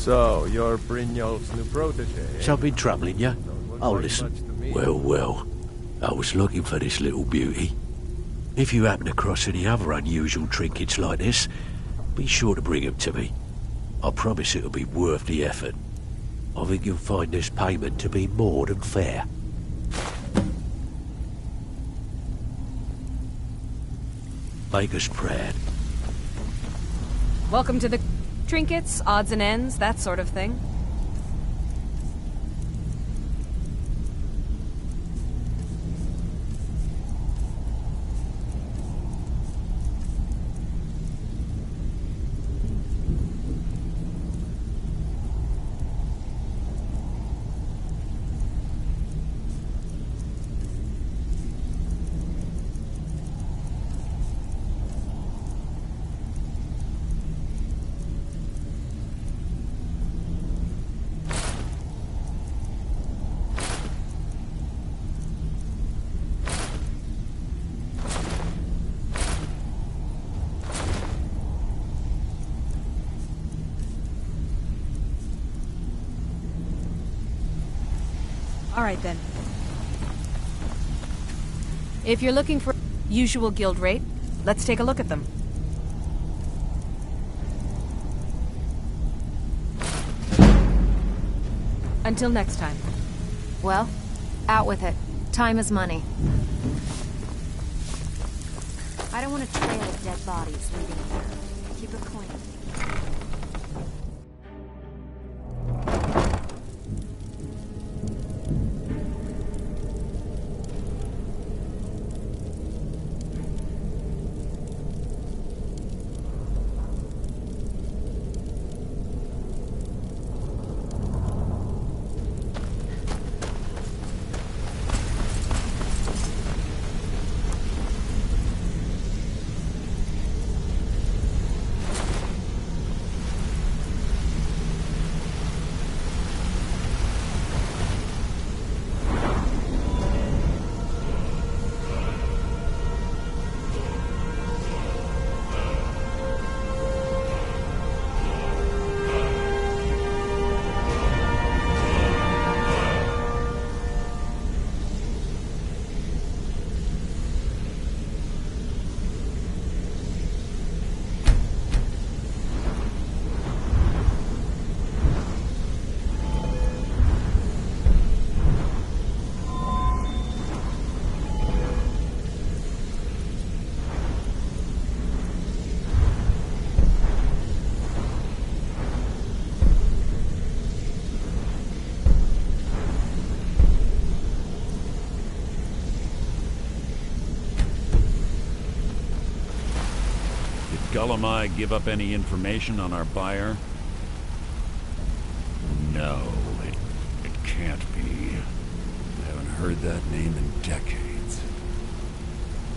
So, you're Brynjolf's new protege. Something troubling you? Oh, listen. Well. I was looking for this little beauty. If you happen across any other unusual trinkets like this, be sure to bring them to me. I promise it'll be worth the effort. I think you'll find this payment to be more than fair. Make us proud. Welcome to the trinkets, odds and ends, that sort of thing. Alright then. If you're looking for usual guild rate, let's take a look at them. Until next time. Well, out with it. Time is money. I don't want a trail of dead bodies leading here. Keep it clean. Gullumai give up any information on our buyer? No, it can't be. I haven't heard that name in decades.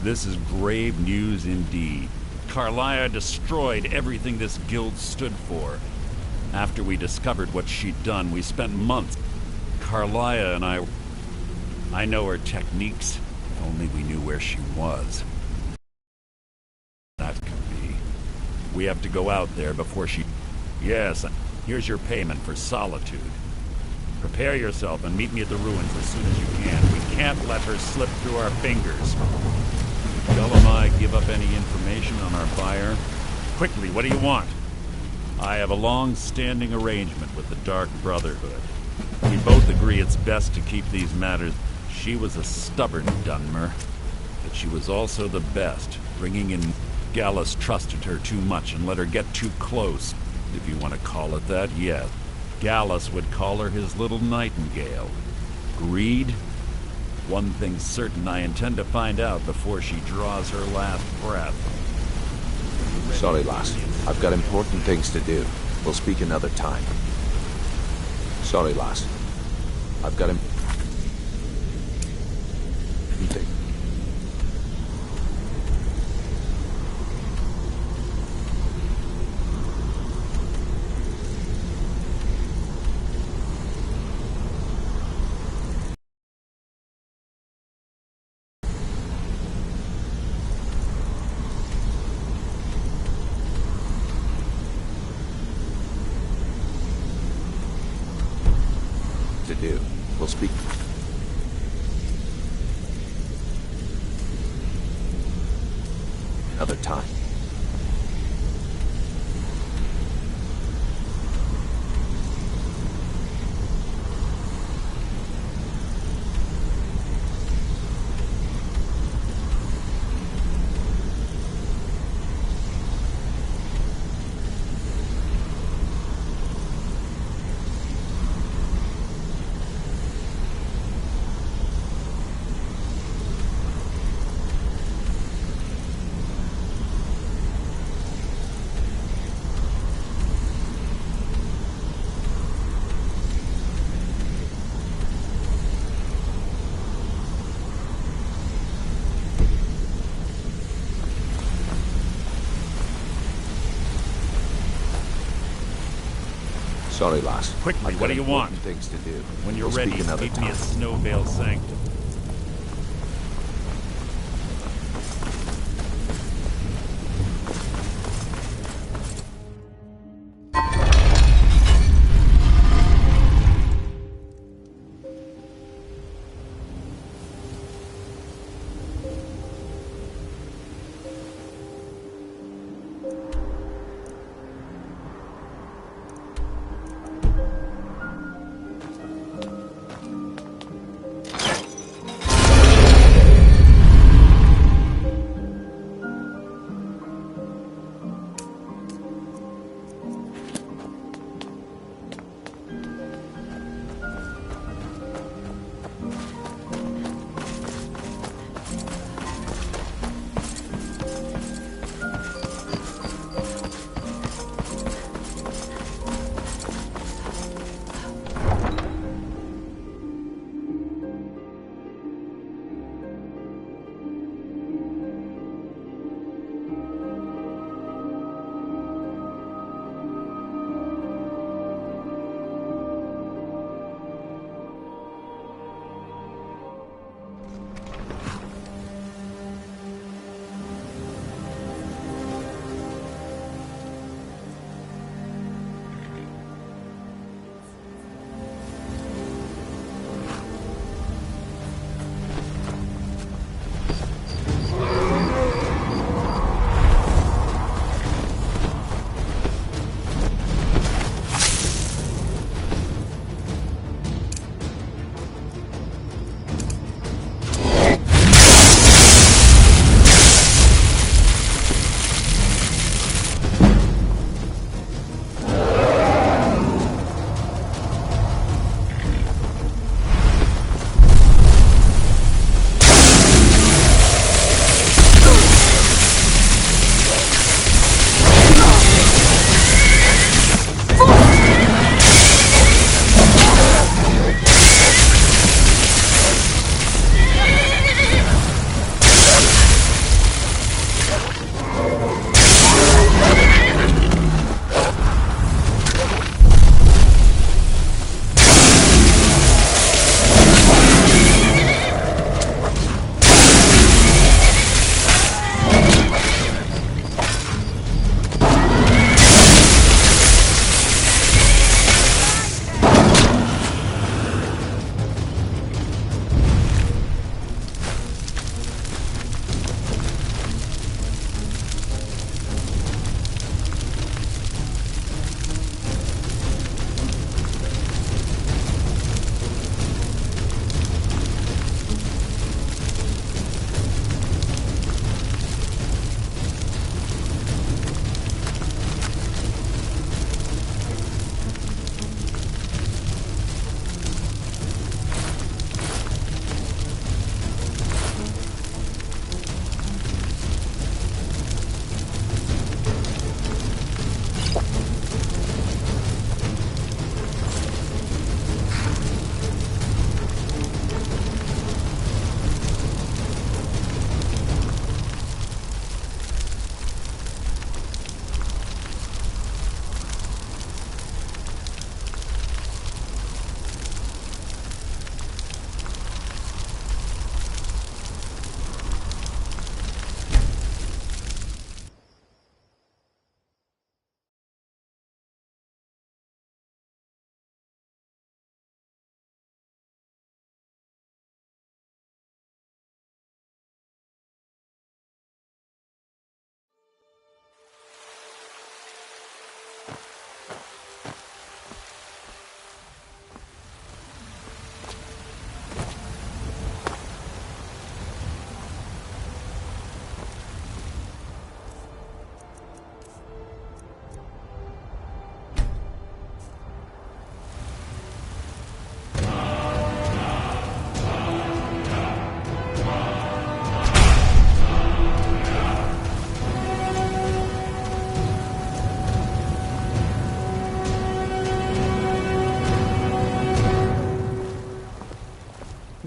This is grave news indeed. Carlia destroyed everything this guild stood for. After we discovered what she'd done, we spent months. Carlia and I know her techniques. If only we knew where she was. That could be. We have to go out there before she... Yes, here's your payment for solitude. Prepare yourself and meet me at the ruins as soon as you can. We can't let her slip through our fingers. Did Gullumai give up any information on our buyer? Quickly, what do you want? I have a long-standing arrangement with the Dark Brotherhood. We both agree it's best to keep these matters. She was a stubborn Dunmer, but she was also the best, bringing in... Gallus trusted her too much and let her get too close, if you want to call it that, yes. Gallus would call her his little nightingale. Greed? One thing's certain, I intend to find out before she draws her last breath. Sorry, lass. I've got important things to do. We'll speak another time. Sorry, lass. I've got important things. do. We'll speak another time. Sorry, lass. Quickly, I've what got do you want? important things to do. When you're We'll ready, speak another meet me time. at Snowvale Sanctum.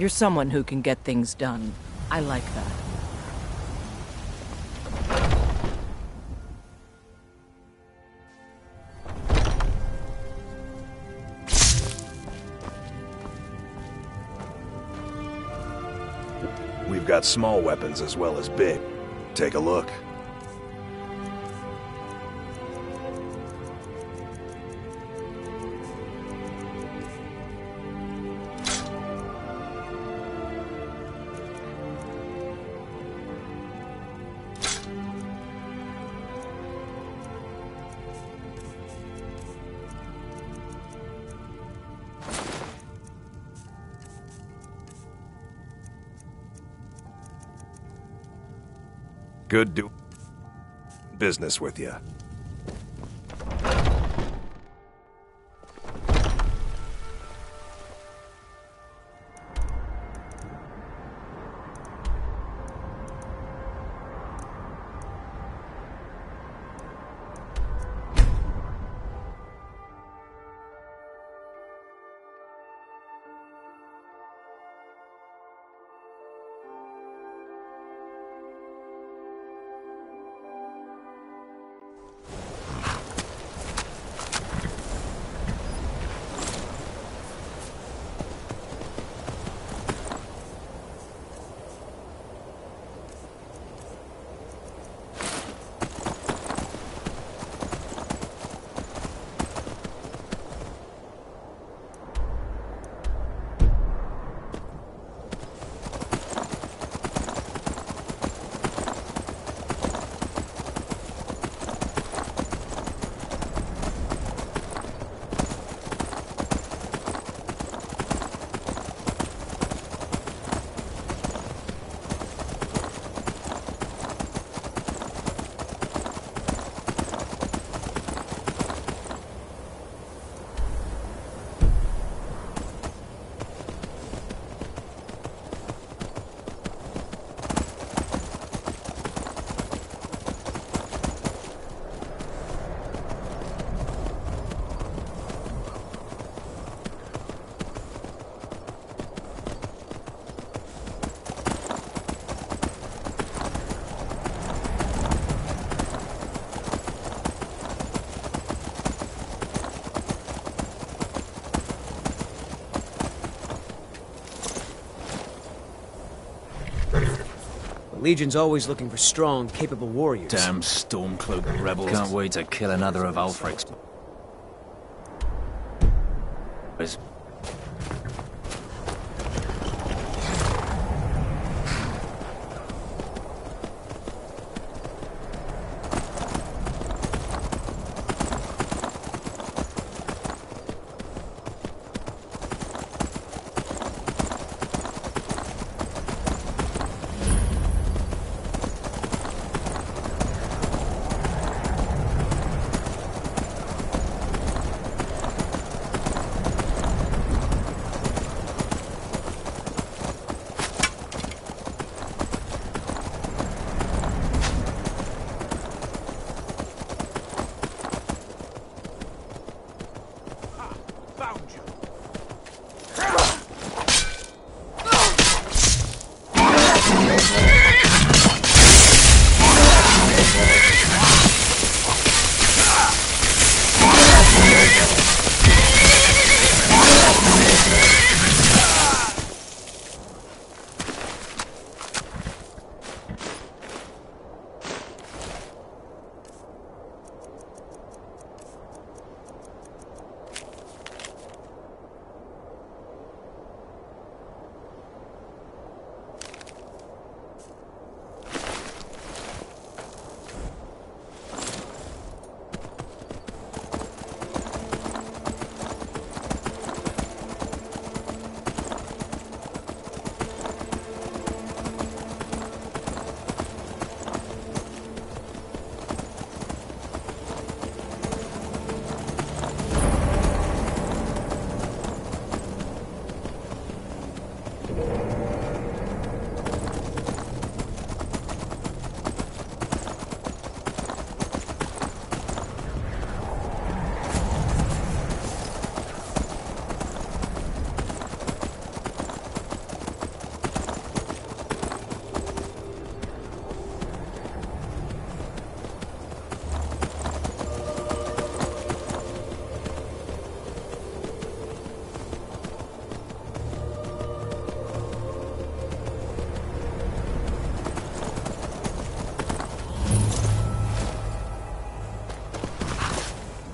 You're someone who can get things done. I like that. We've got small weapons as well as big. Take a look. Good business with you. Legion's always looking for strong, capable warriors. Damn storm-cloaked rebels. Can't wait to kill another of Ulfric's.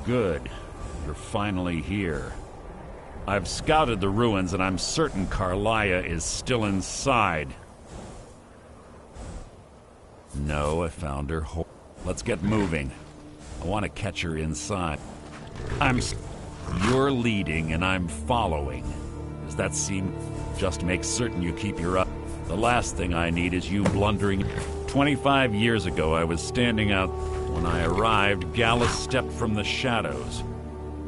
Good. You're finally here. I've scouted the ruins, and I'm certain Carlia is still inside. No, I found her. Let's get moving. I want to catch her inside. You're leading, and I'm following. Does that seem? Just make certain you keep your up. The last thing I need is you blundering. 25 years ago, I was standing out. When I arrived, Gallus stepped from the shadows.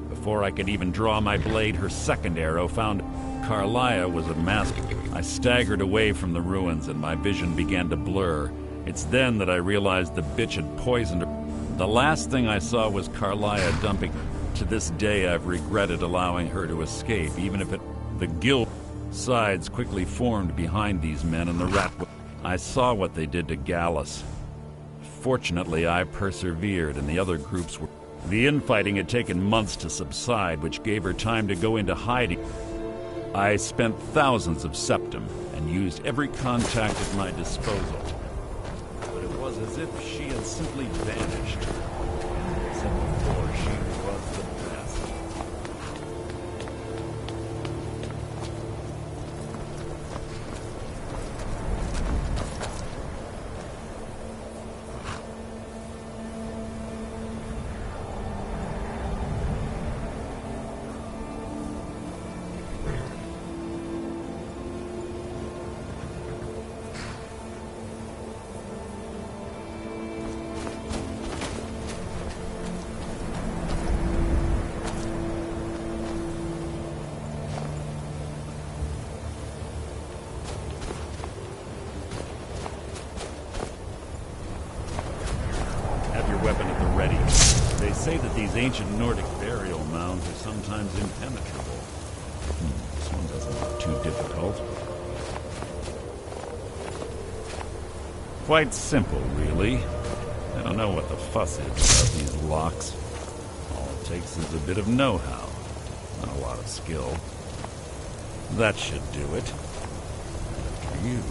Before I could even draw my blade, her second arrow found Carlia was a mask. I staggered away from the ruins, and my vision began to blur. It's then that I realized the bitch had poisoned her. The last thing I saw was Carlia dumping. To this day, I've regretted allowing her to escape, even if the guild sides quickly formed behind these men, and the rat. I saw what they did to Gallus. Fortunately, I persevered, and the other groups were. The infighting had taken months to subside, which gave her time to go into hiding. I spent thousands of septum and used every contact at my disposal. But it was as if she had simply vanished. Except before, she was the best. Weapon at the ready. They say that these ancient Nordic burial mounds are sometimes impenetrable. This one doesn't look too difficult. Quite simple, really. I don't know what the fuss is about these locks. All it takes is a bit of know-how, not a lot of skill. That should do it. After you.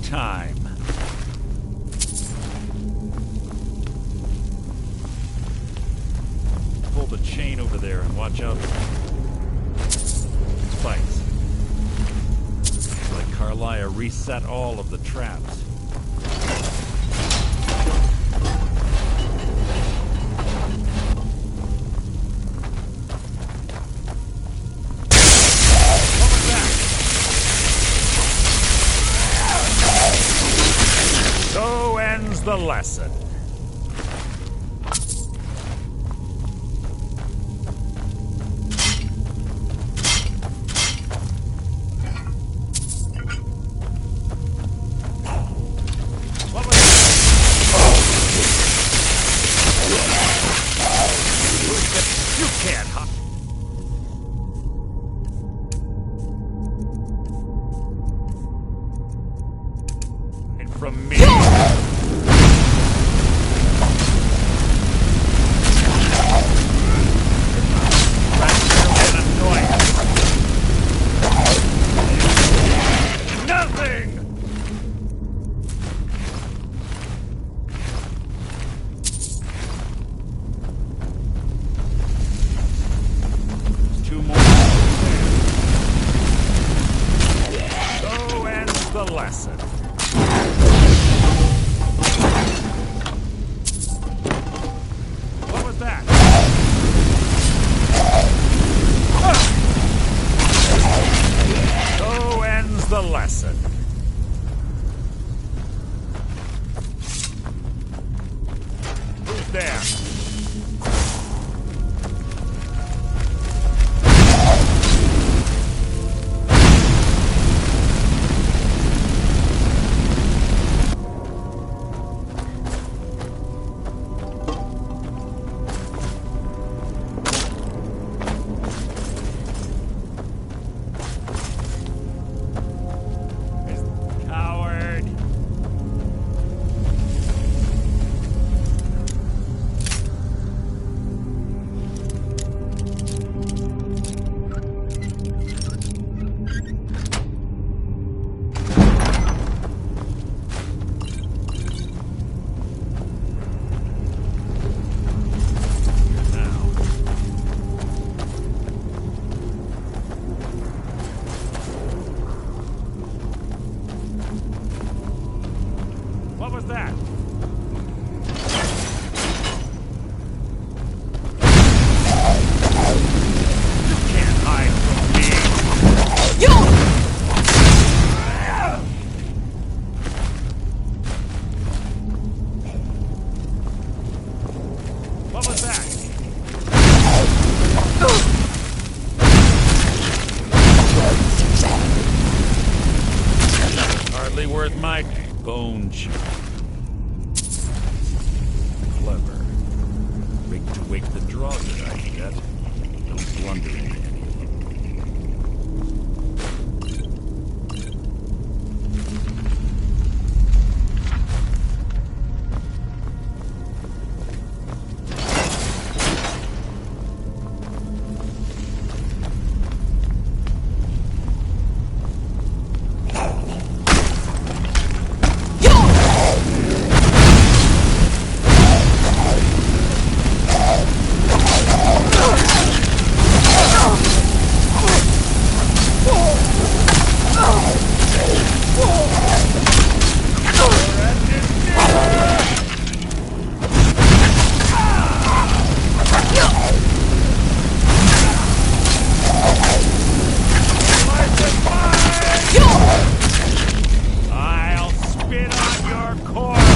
Time. Pull the chain over there and watch out for spikes. Looks like Carlia reset all of the traps. So ends the lesson. What was that? You can't hide. From me. Nothing. Two more. So ends the lesson. What was that? So ends the lesson. Who's there? that? You can't hide from me. What was that? Hardly worth my bone chip. Clever. Rigged to wake the draw that I get. Don't blunder into any of them. I'll spit on your corpse!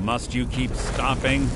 Must you keep stomping?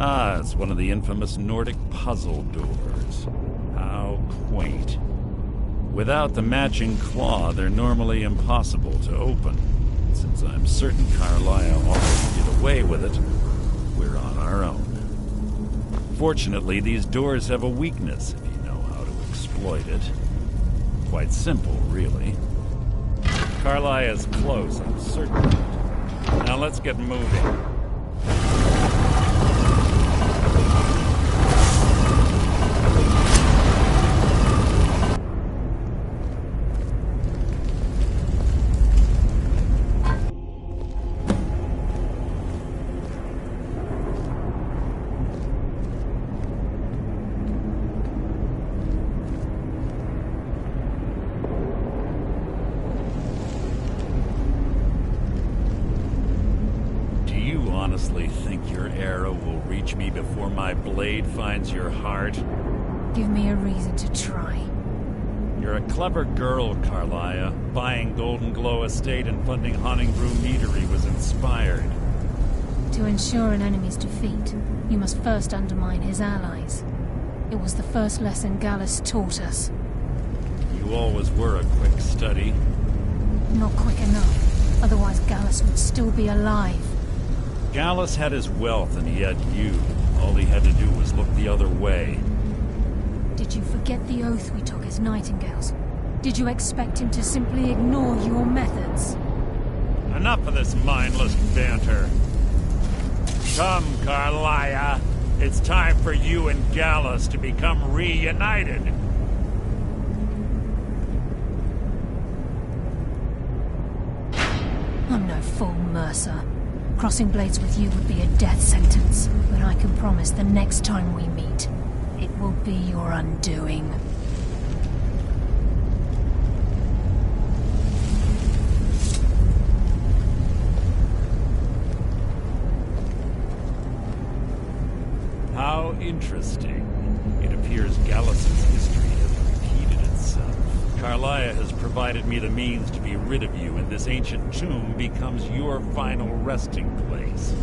Ah, it's one of the infamous Nordic puzzle doors. How quaint. Without the matching claw, they're normally impossible to open. Since I'm certain Carlisle already did away with it, we're on our own. Fortunately, these doors have a weakness if you know how to exploit it. Quite simple, really. Carlisle is close, I'm certain of it. Now let's get moving. Honestly think your arrow will reach me before my blade finds your heart? Give me a reason to try. You're a clever girl, Carlisle. Buying Golden Glow Estate and funding Haunting Brew Meadery was inspired. To ensure an enemy's defeat, you must first undermine his allies. It was the first lesson Gallus taught us. You always were a quick study. Not quick enough. Otherwise Gallus would still be alive. Gallus had his wealth and he had you. All he had to do was look the other way. Did you forget the oath we took as Nightingales? Did you expect him to simply ignore your methods? Enough of this mindless banter. Come, Carlisle. It's time for you and Gallus to become reunited. I'm no fool, Mercer. Crossing blades with you would be a death sentence, but I can promise the next time we meet, it will be your undoing. How interesting. It appears Gallus's history has repeated itself. Carlisle has provided me the means to be rid of you, and this ancient tomb becomes your final resting place.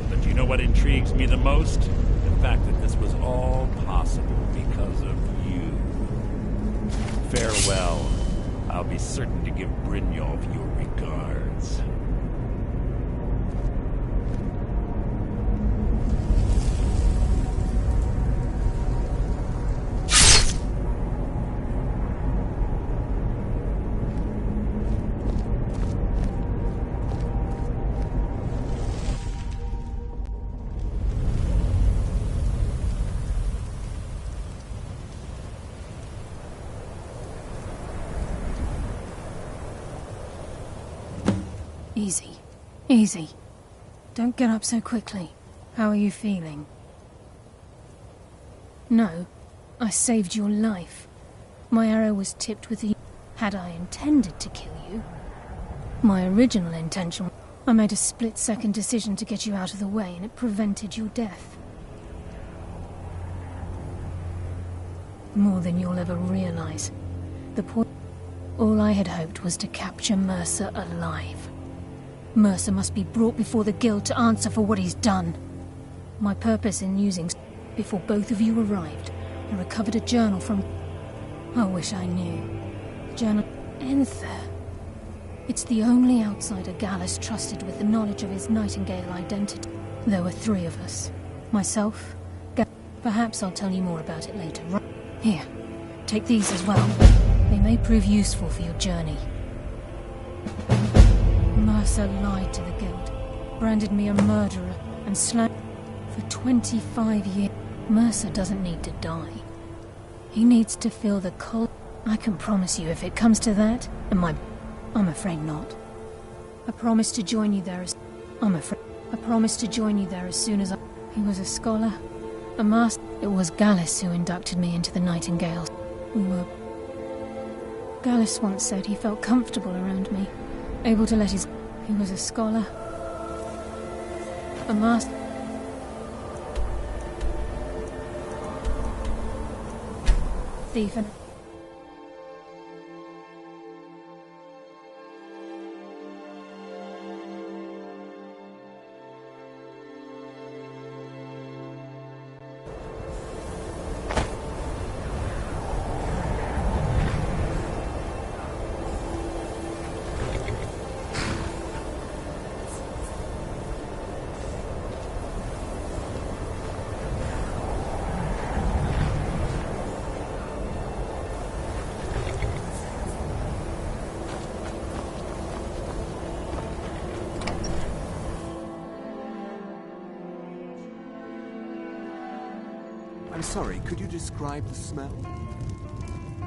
But you know what intrigues me the most? The fact that this was all possible because of you. Farewell. I'll be certain to give Brynjolf your regards. Easy. Easy. Don't get up so quickly. How are you feeling? No. I saved your life. My arrow was tipped with the... Had I intended to kill you? My original intention... I made a split-second decision to get you out of the way, and it prevented your death. More than you'll ever realize. The point... All I had hoped was to capture Mercer alive. Mercer must be brought before the Guild to answer for what he's done. My purpose in using... Before both of you arrived, I recovered a journal from... I wish I knew. The journal... Enther. It's the only outsider Gallus trusted with the knowledge of his Nightingale identity. There were 3 of us. Myself, Perhaps I'll tell you more about it later. Here, take these as well. They may prove useful for your journey. Mercer lied to the Guild, branded me a murderer, and slandered for 25 years. Mercer doesn't need to die. He needs to feel the cold. I can promise you if it comes to that, and I'm afraid not. I promise to join you there as... I promise to join you there as soon as I... He was a scholar, a master. It was Gallus who inducted me into the Nightingales. Gallus once said he felt comfortable around me, able to let his... He was a scholar, a master... thief and... I'm sorry, could you describe the smell?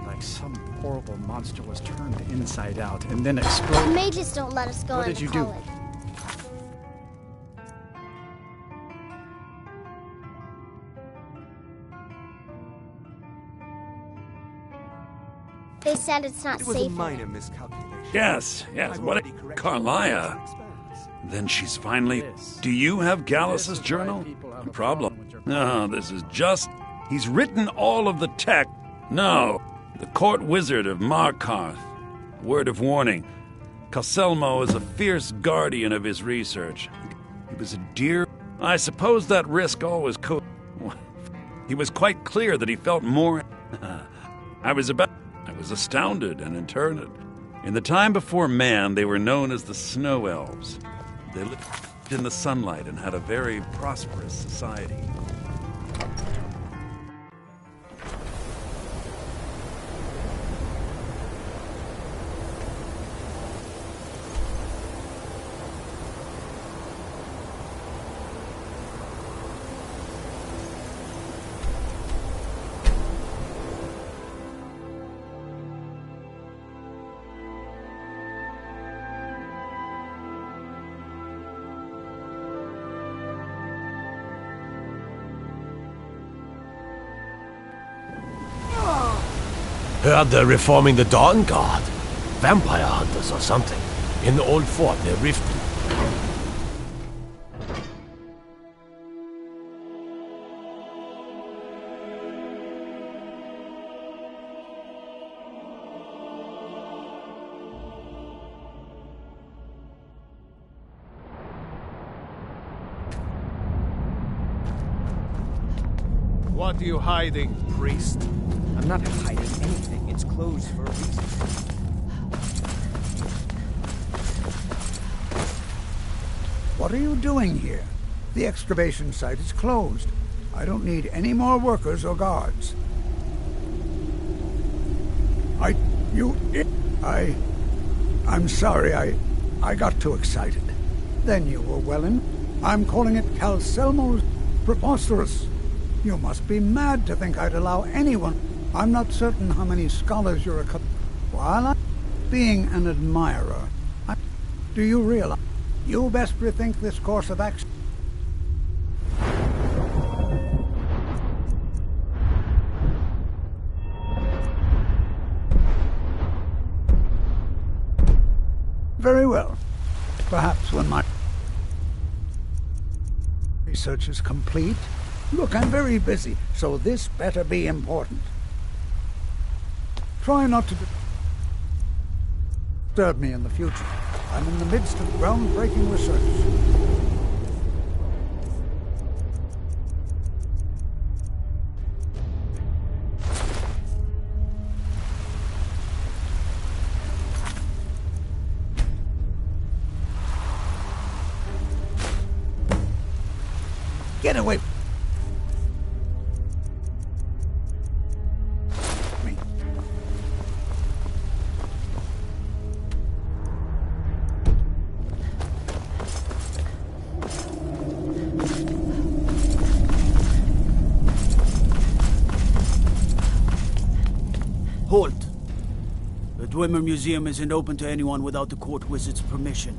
Like some horrible monster was turned inside out and then exploded. The mages don't let us go What did into you do? college. They said it's not It was safe. a minor miscalculation. Yes, what a Carlia. Then she's finally... Do you have Gallus's journal? No problem. No, this is just... He's written all of the tech. No, the court wizard of Markarth. Word of warning. Calselmo is a fierce guardian of his research. He was a dear... I suppose that risk always could... He was quite clear that he felt more... I was astounded and interned. In the time before man, they were known as the Snow Elves. They lived in the sunlight and had a very prosperous society. Heard they're reforming the Dawn Guard. Vampire hunters or something. In the old fort near Riften. What are you hiding, priest? I'm not hiding anything. It's closed for a reason. What are you doing here? The excavation site is closed. I don't need any more workers or guards. I'm sorry, I got too excited. Then you were well in. I'm calling it Calselmo's preposterous. You must be mad to think I'd allow anyone. I'm not certain how many scholars you're while I'm being an admirer. Do you realize? You best rethink this course of action. Very well. Perhaps when my research is complete. Look, I'm very busy, so this better be important. Try not to disturb me in the future. I'm in the midst of groundbreaking research. Get away! Halt! The Dwemer Museum isn't open to anyone without the court wizard's permission.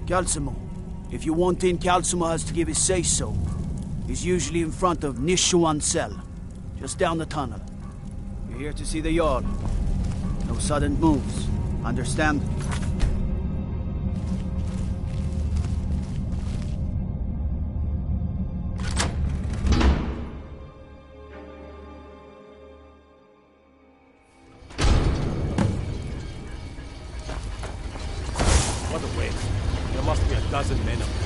Calselmo. If you want in, Calselmo has to give his say-so. He's usually in front of Nishuan cell, just down the tunnel. You're here to see the yard. No sudden moves. Understand? What a waste. There must be a dozen men up there.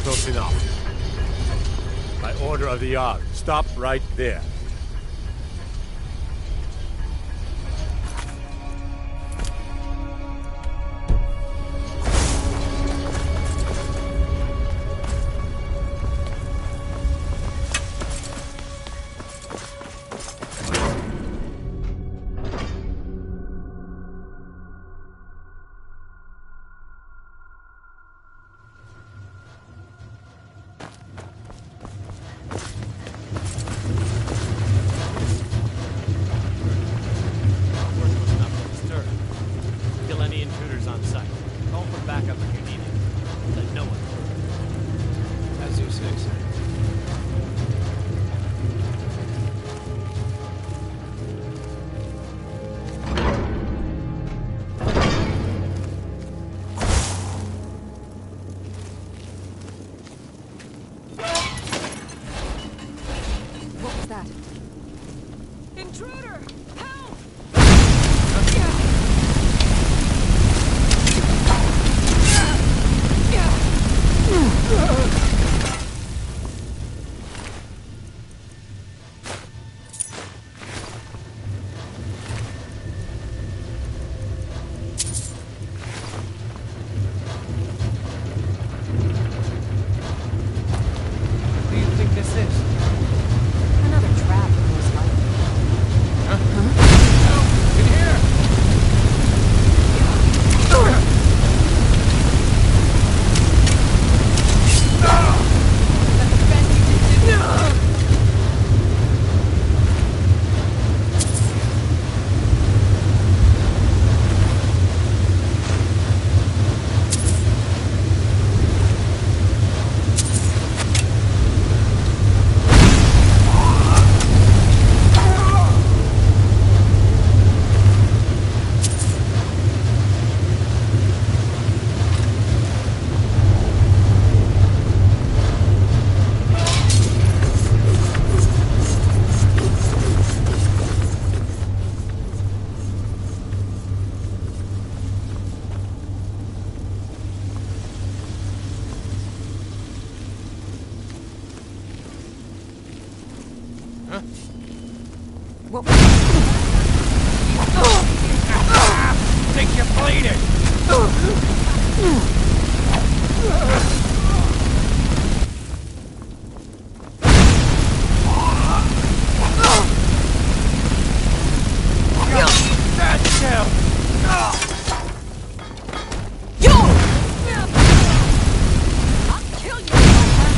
Close enough. By order of the Jarl, stop right there. Think you're bleeding! That's him! I'll kill you if I have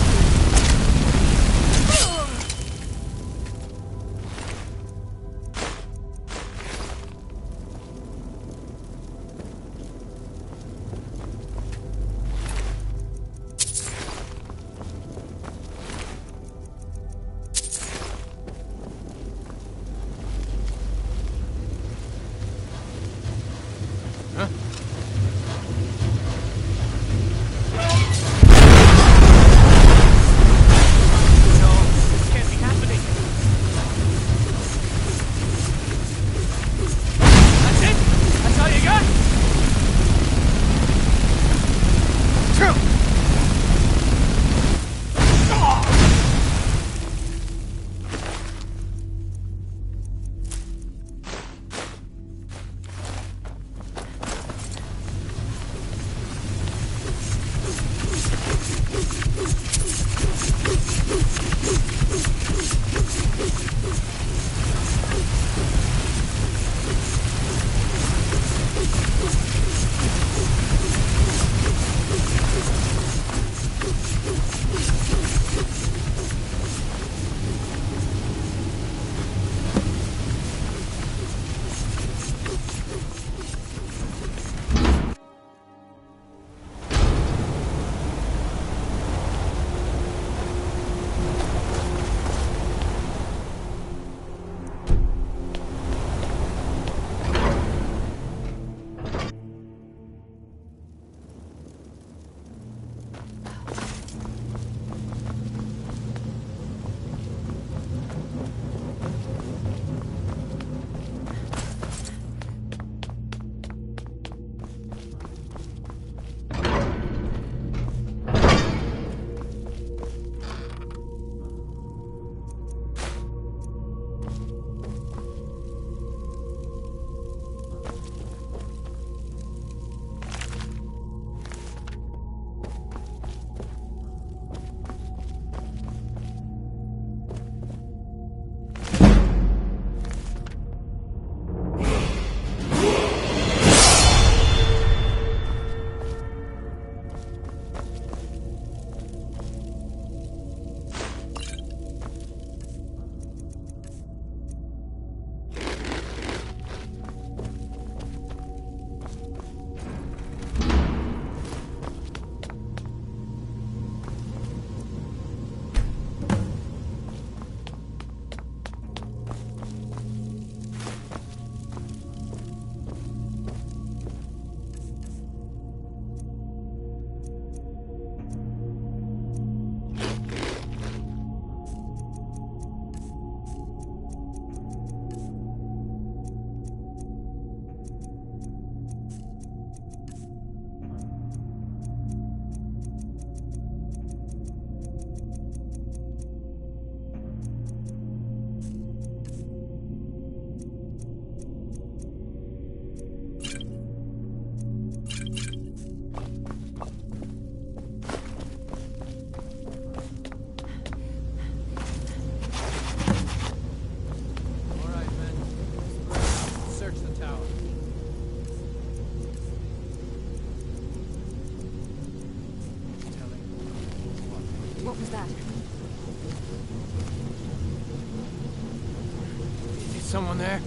someone there?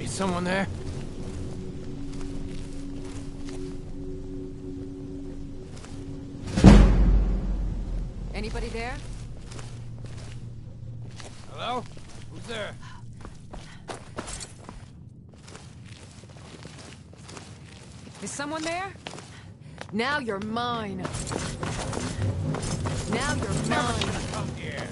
Is someone there? Anybody there? Hello? Who's there? Is someone there? Now you're mine. Now you're mine. Come here.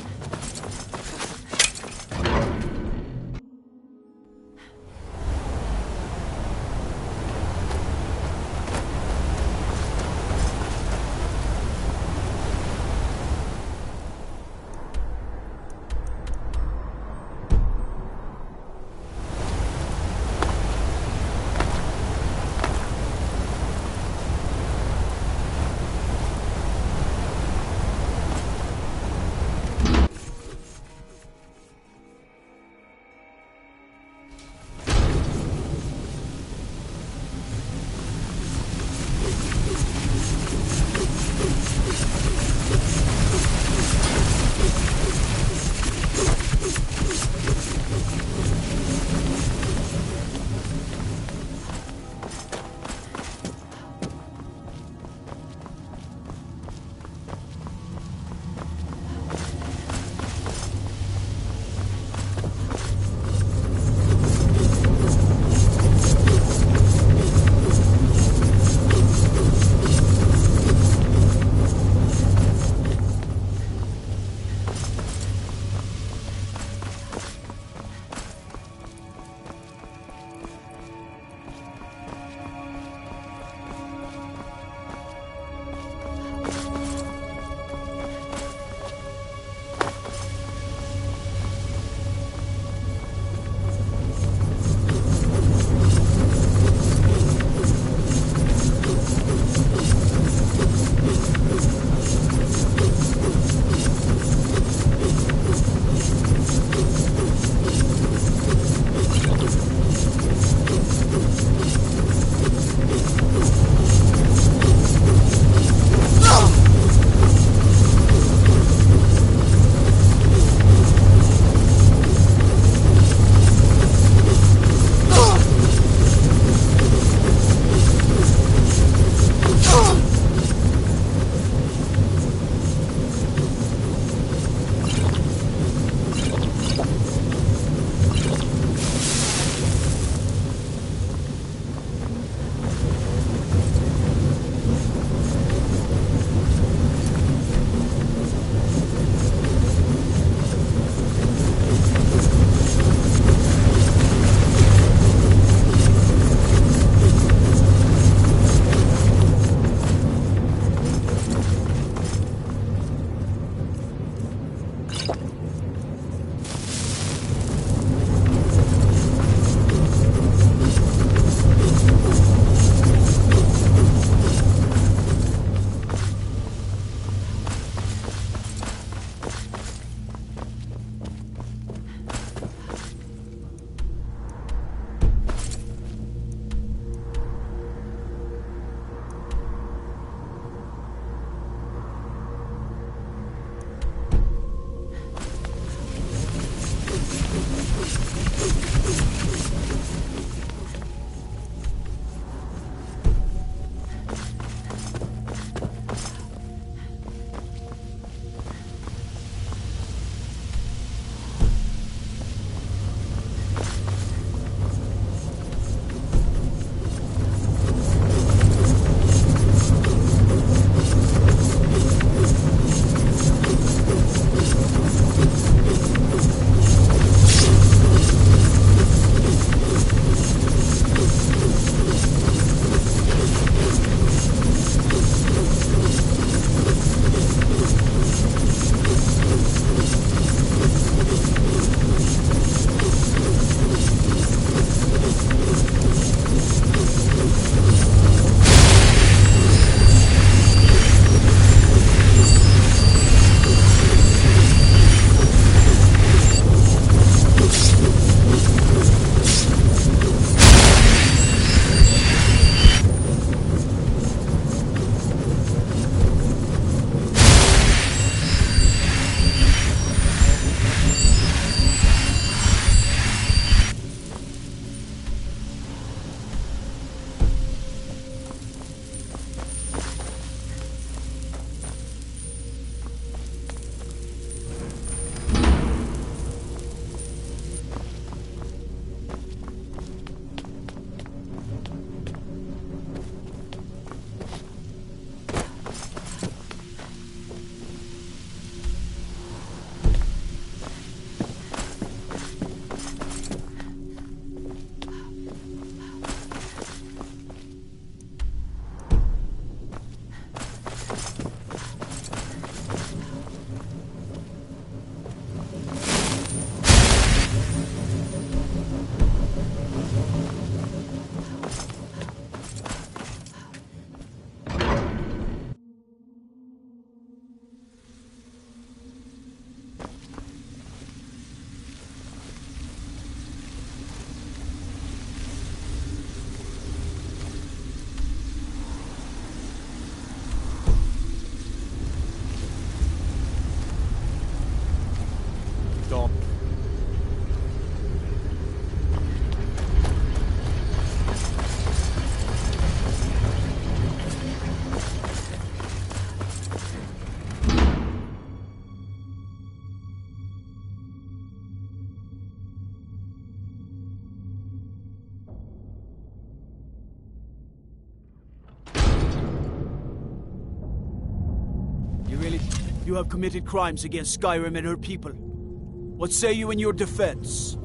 You have committed crimes against Skyrim and her people. What say you in your defense?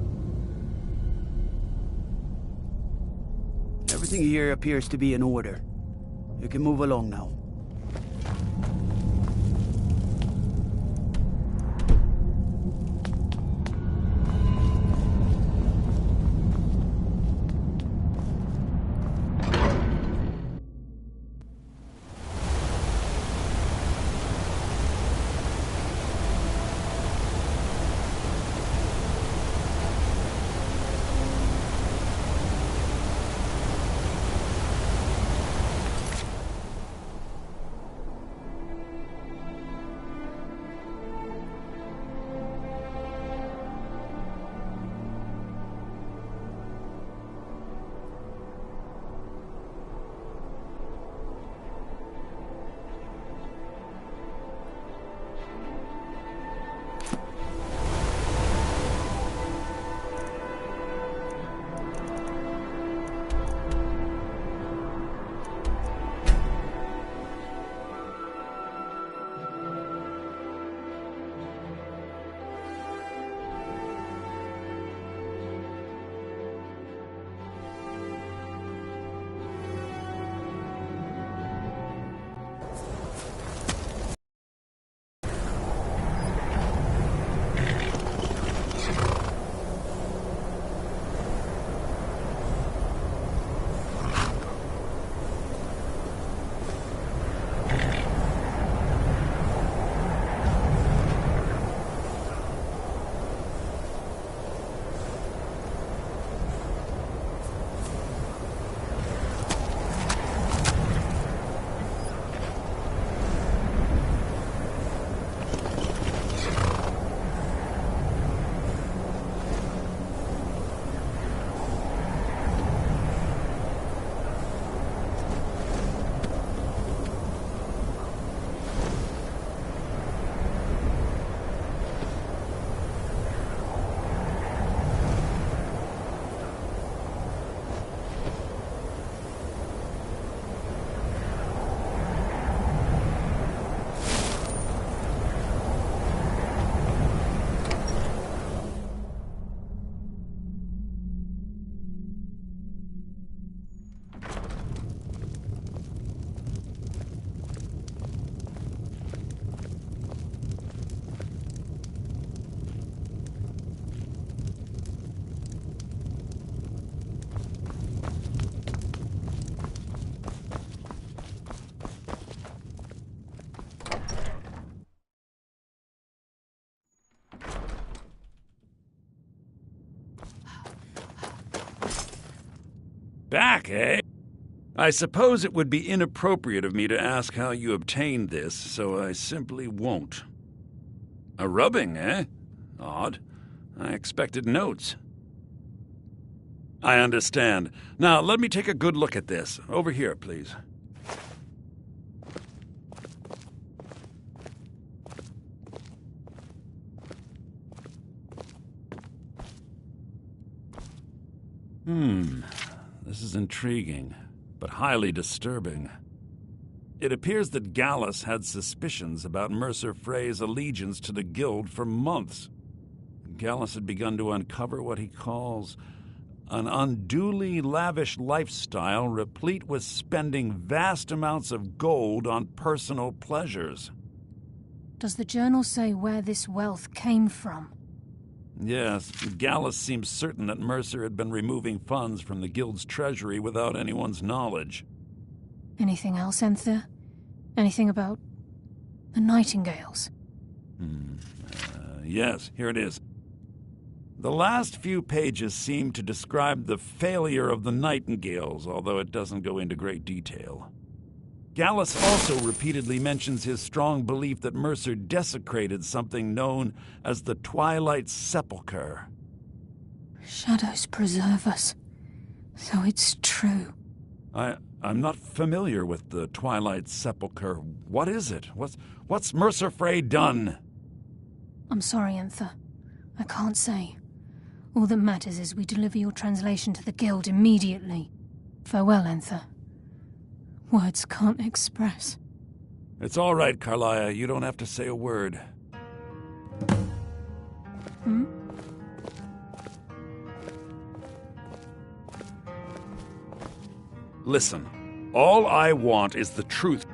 Everything here appears to be in order. You can move along now. Back, eh? I suppose it would be inappropriate of me to ask how you obtained this, so I simply won't. A rubbing, eh? Odd. I expected notes. I understand. Now, let me take a good look at this. Over here, please. This is intriguing, but highly disturbing. It appears that Gallus had suspicions about Mercer Frey's allegiance to the Guild for months. Gallus had begun to uncover what he calls an unduly lavish lifestyle replete with spending vast amounts of gold on personal pleasures. Does the journal say where this wealth came from? Yes, Gallus seems certain that Mercer had been removing funds from the Guild's treasury without anyone's knowledge. Anything else, Enther? Anything about the Nightingales? Yes, here it is. The last few pages seem to describe the failure of the Nightingales, although it doesn't go into great detail. Gallus also repeatedly mentions his strong belief that Mercer desecrated something known as the Twilight Sepulchre. Shadows preserve us. So it's true. I'm not familiar with the Twilight Sepulchre. What is it? What's Mercer Frey done? I'm sorry, Enther. I can't say. All that matters is we deliver your translation to the Guild immediately. Farewell, Enther. Words can't express. It's all right, Carlia. You don't have to say a word. Hmm? Listen, all I want is the truth.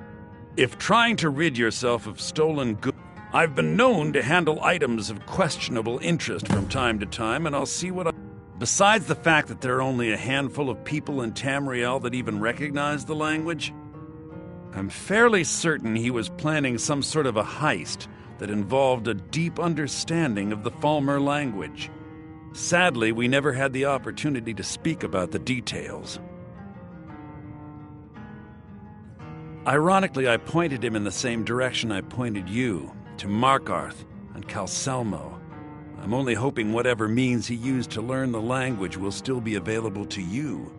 If trying to rid yourself of stolen goods... I've been known to handle items of questionable interest from time to time, and I'll see what I... Besides the fact that there are only a handful of people in Tamriel that even recognize the language, I'm fairly certain he was planning some sort of a heist that involved a deep understanding of the Falmer language. Sadly, we never had the opportunity to speak about the details. Ironically, I pointed him in the same direction I pointed you, to Markarth and Calselmo. I'm only hoping whatever means he used to learn the language will still be available to you.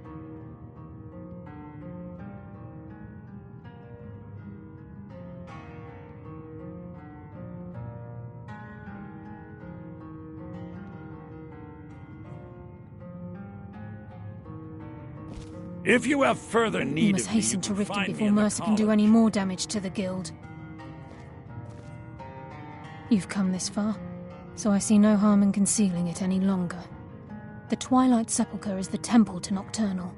If you have further need You must of me, hasten you to can Riften find me before in the Mercer can do any more damage to the guild. You've come this far, so I see no harm in concealing it any longer. The Twilight Sepulchre is the temple to Nocturnal.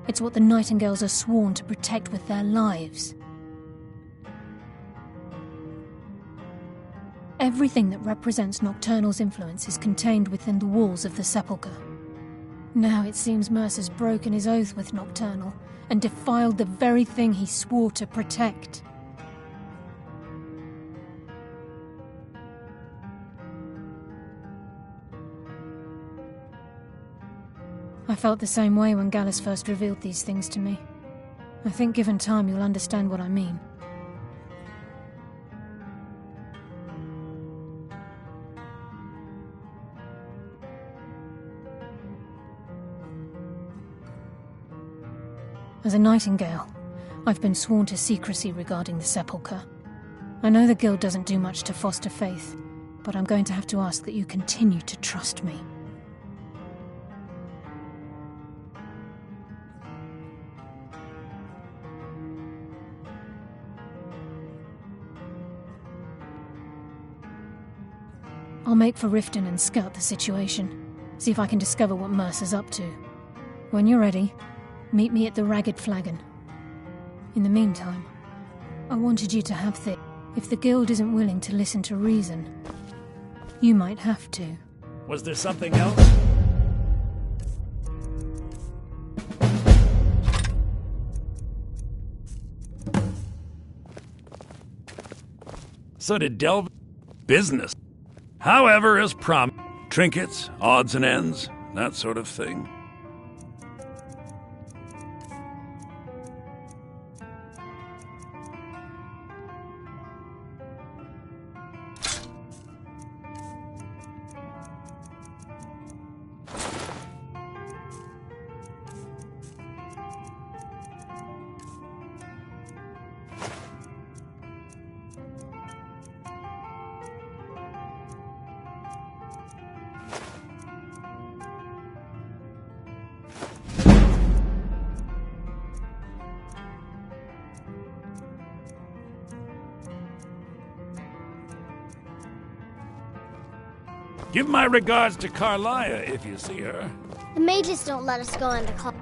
It's what the Nightingales are sworn to protect with their lives. Everything that represents Nocturnal's influence is contained within the walls of the Sepulchre. Now it seems Mercer's broken his oath with Nocturnal and defiled the very thing he swore to protect. I felt the same way when Gallus first revealed these things to me. I think given time you'll understand what I mean. As a Nightingale, I've been sworn to secrecy regarding the Sepulchre. I know the Guild doesn't do much to foster faith, but I'm going to have to ask that you continue to trust me. I'll make for Riften and scout the situation, see if I can discover what Mercer's up to. When you're ready, meet me at the Ragged Flagon. In the meantime, I wanted you to have this. If the Guild isn't willing to listen to reason, you might have to. Was there something else? So did Delve... business. However, as promised, trinkets, odds and ends, that sort of thing. Give my regards to Carlia if you see her. The mages don't let us go into club.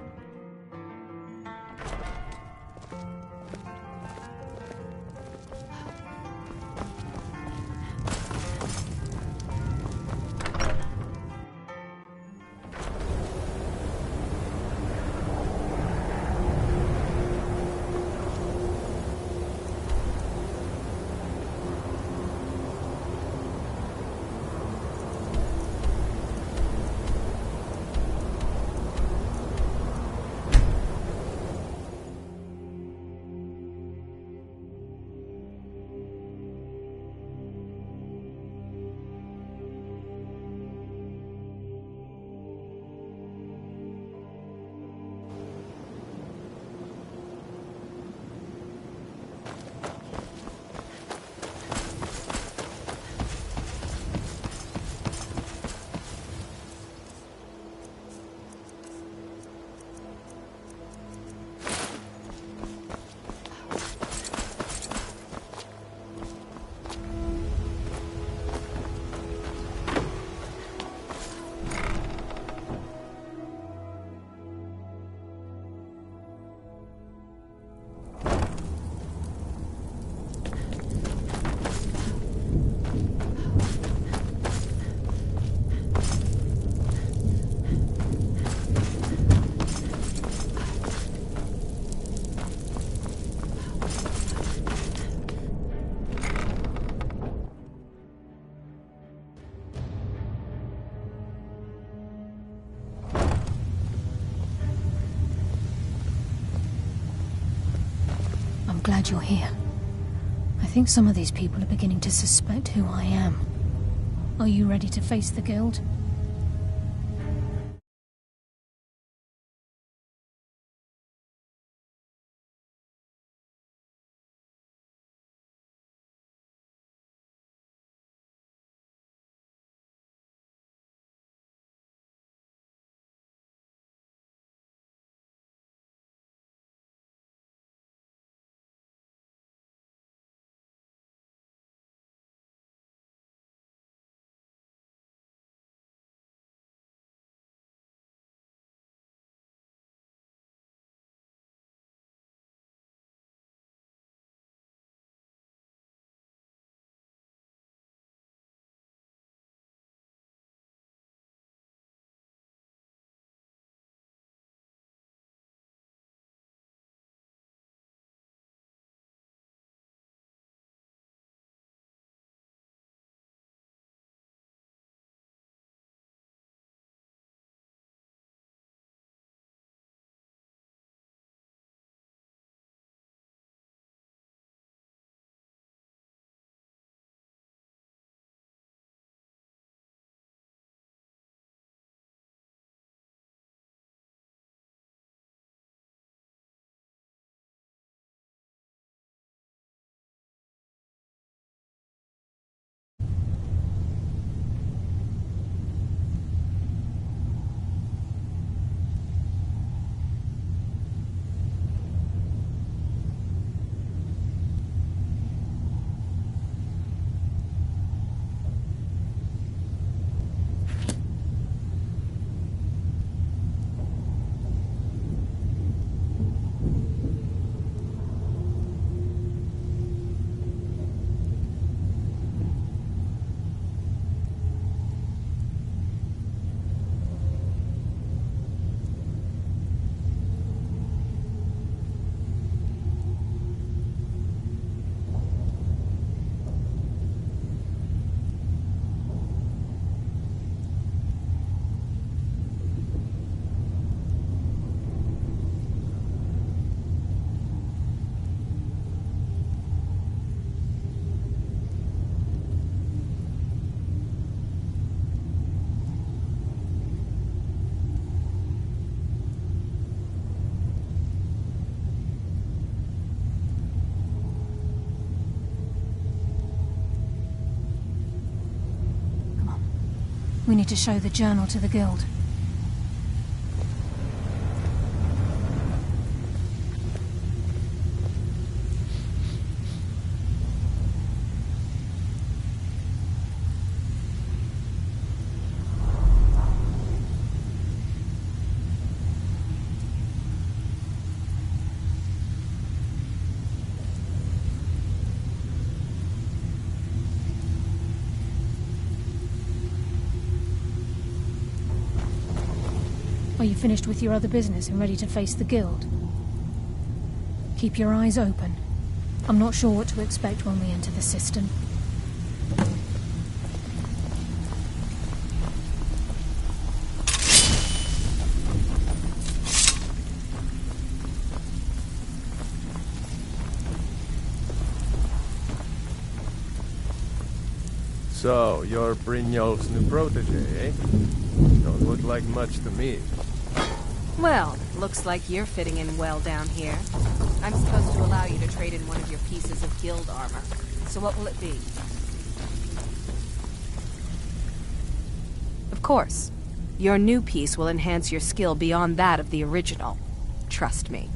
glad you're here. I think some of these people are beginning to suspect who I am. Are you ready to face the Guild? We need to show the journal to the Guild. Are you finished with your other business and ready to face the Guild? Keep your eyes open. I'm not sure what to expect when we enter the cistern. So, you're Brynjolf's new protege, eh? Don't look like much to me. Well, looks like you're fitting in well down here. I'm supposed to allow you to trade in one of your pieces of guild armor. So what will it be? Of course. Your new piece will enhance your skill beyond that of the original. Trust me.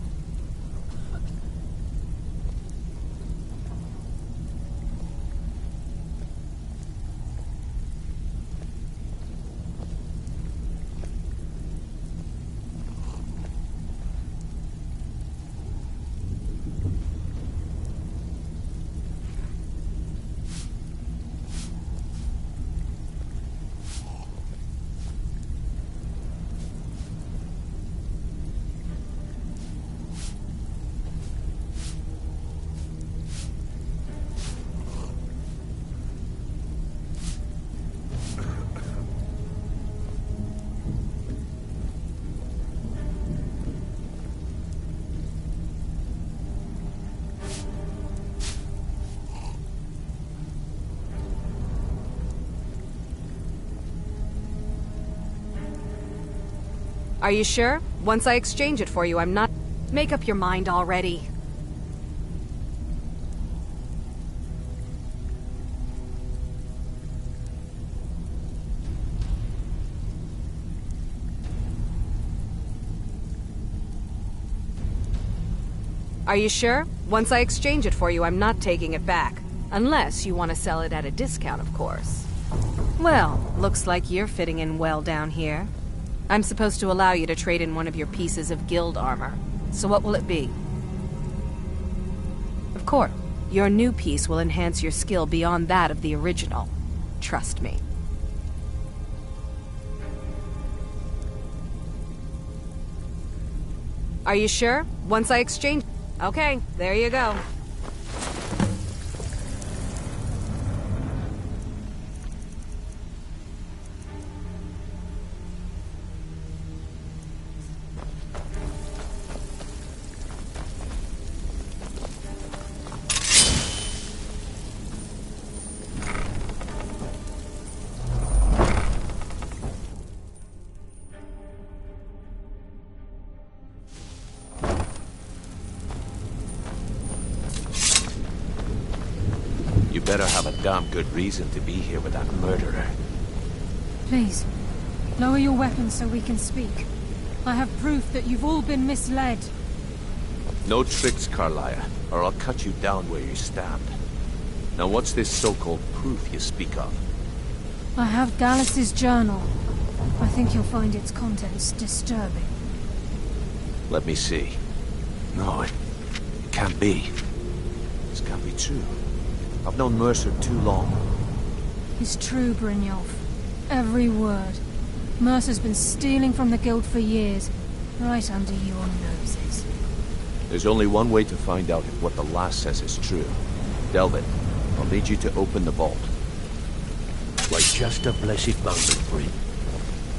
Are you sure? Once I exchange it for you, I'm not... Make up your mind already. Are you sure? Once I exchange it for you, I'm not taking it back. Unless you want to sell it at a discount, of course. Well, looks like you're fitting in well down here. I'm supposed to allow you to trade in one of your pieces of guild armor. So what will it be? Of course, your new piece will enhance your skill beyond that of the original. Trust me. Are you sure? Once I exchange... Okay, there you go. You better have a damn good reason to be here with that murderer. Please, lower your weapons so we can speak. I have proof that you've all been misled. No tricks, Carlia, or I'll cut you down where you stand. Now what's this so-called proof you speak of? I have Dallas's journal. I think you'll find its contents disturbing. Let me see. No, it can't be. This can't be true. I've known Mercer too long. It's true, Brynjolf. Every word. Mercer's been stealing from the guild for years, right under your noses. There's only one way to find out if what the lass says is true. Delvin, I'll need you to open the vault. Wait just a blessed moment, Bryn.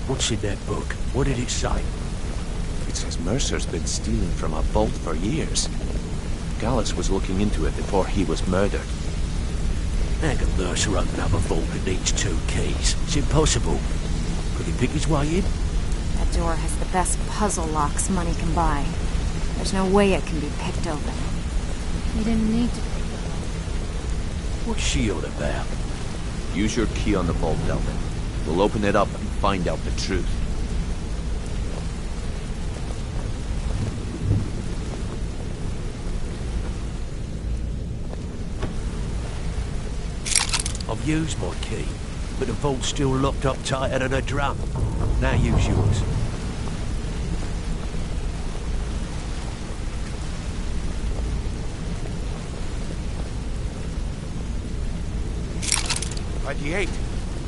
What's in that book? What did it say? It says Mercer's been stealing from a vault for years. Gallus was looking into it before he was murdered. How can Mercer open up a vault that needs 2 keys? It's impossible. Could he pick his way in? That door has the best puzzle locks money can buy. There's no way it can be picked open. You didn't need to pick the lock. What's she on about? Use your key on the vault, Delvin. We'll open it up and find out the truth. I've used my key, but the vault's still locked up tighter than a drum. Now use yours.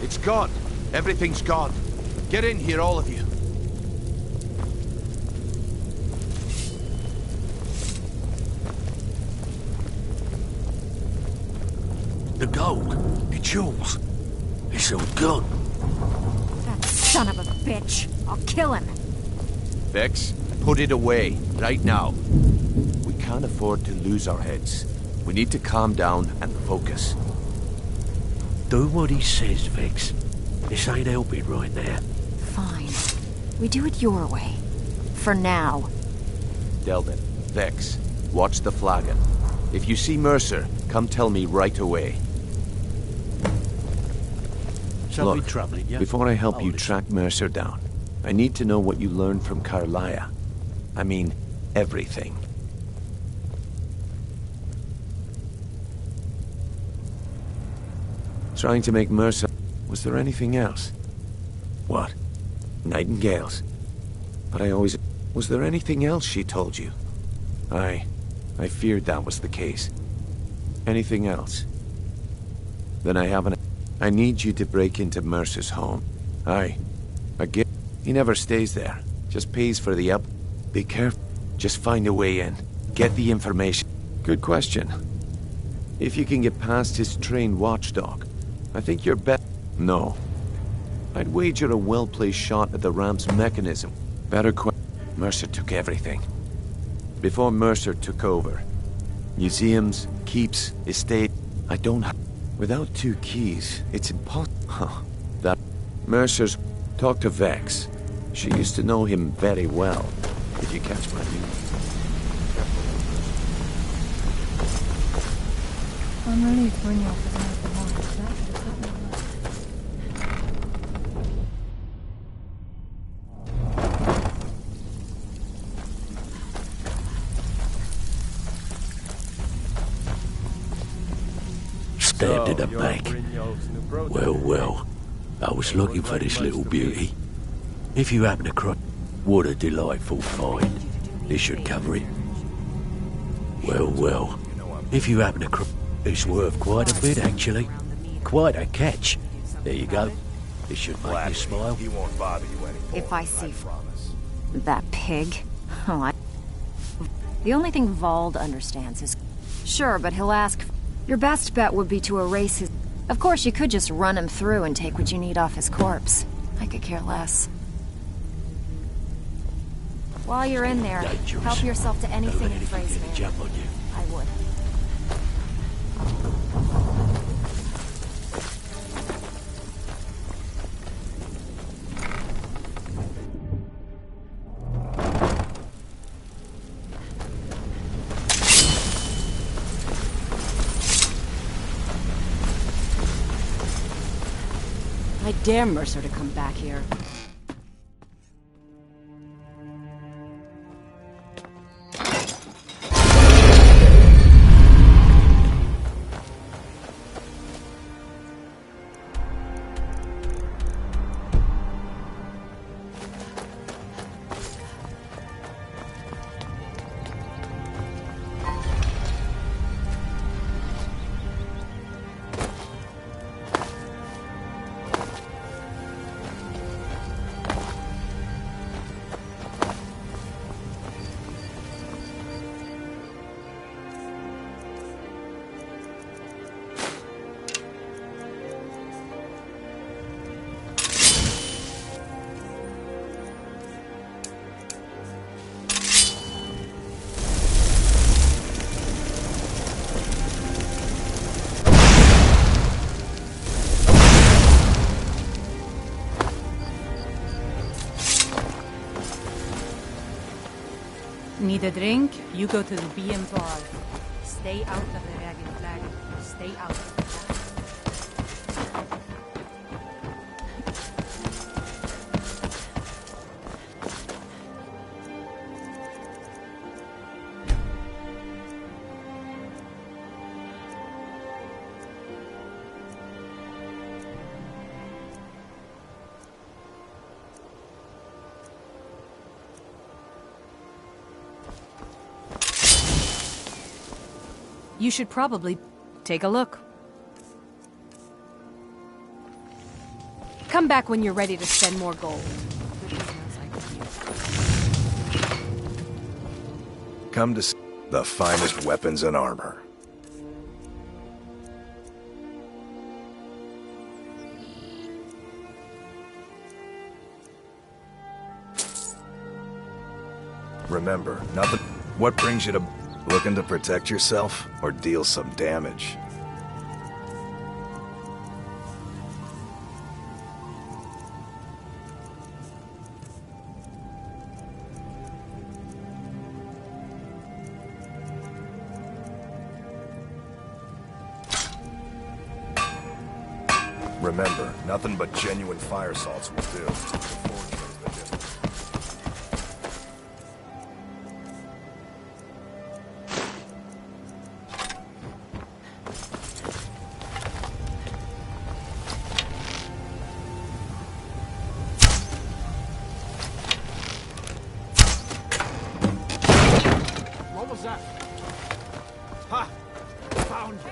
It's gone. Everything's gone. Get in here, all of you. The gold, the jewels, it's all gone. That son of a bitch. I'll kill him. Vex, put it away, right now. We can't afford to lose our heads. We need to calm down and focus. Do what he says, Vex. This ain't helping right now. Fine. We do it your way. For now. Delvin, Vex, watch the flagon. If you see Mercer, come tell me right away. Something Look, troubling you? before I help you track Mercer down, I need to know what you learned from Carlia. I mean, everything. Trying to make Mercer... Was there anything else? What? Nightingales. But I always... Was there anything else she told you? I feared that was the case. Anything else? Then I haven't... I need you to break into Mercer's home. I get... He never stays there. Just pays for the up... Be careful. Just find a way in. Get the information. Good question. If you can get past his trained watchdog, I think you're bet... No. I'd wager a well-placed shot at the ramp's mechanism. Better Mercer took everything. Before Mercer took over. Museums, keeps, estate... I don't have... Without 2 keys, it's impossible. That... Mercer's... Talk to Vex. She used to know him very well, if you catch my meaning. I'm relieved Brynjolf is out of the mind. That could have put me Stabbed in the back. Well, well. I was looking for this little beauty. If you happen to cross... What a delightful find. This should cover it. Well, well. If you happen to cross... It's worth quite a bit, actually. Quite a catch. There you go. This should make you smile. He won't bother you anymore. If I see that pig, the only thing Vald understands is... Sure, but he'll ask... Your best bet would be to erase his... Of course, you could just run him through and take what you need off his corpse. I could care less. While you're in there, Dangerous. help yourself to anything Don't let in anything get a Frey's jump on you. I would. I dare Mercer to come back here. Need a drink? You go to the BM bar. Stay out of the Dragon Flag. Stay out. You should probably take a look. Come back when you're ready to spend more gold. Come to see the finest weapons and armor. Remember, nothing... What brings you to... Looking to protect yourself or deal some damage? Remember, nothing but genuine fire salts will do. What was that? Ha! Found you.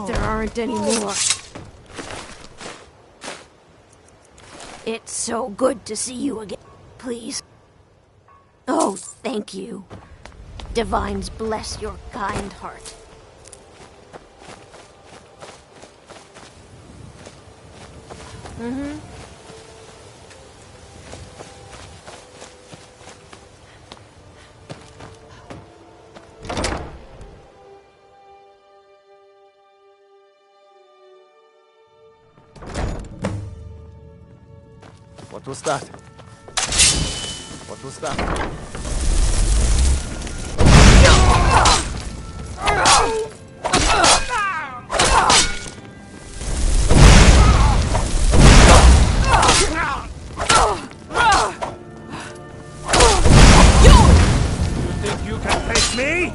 if there aren't any more. It's so good to see you again. Please. Oh, thank you. Divines bless your kind heart. Mm-hmm. What was that? What was that? You think you can take me?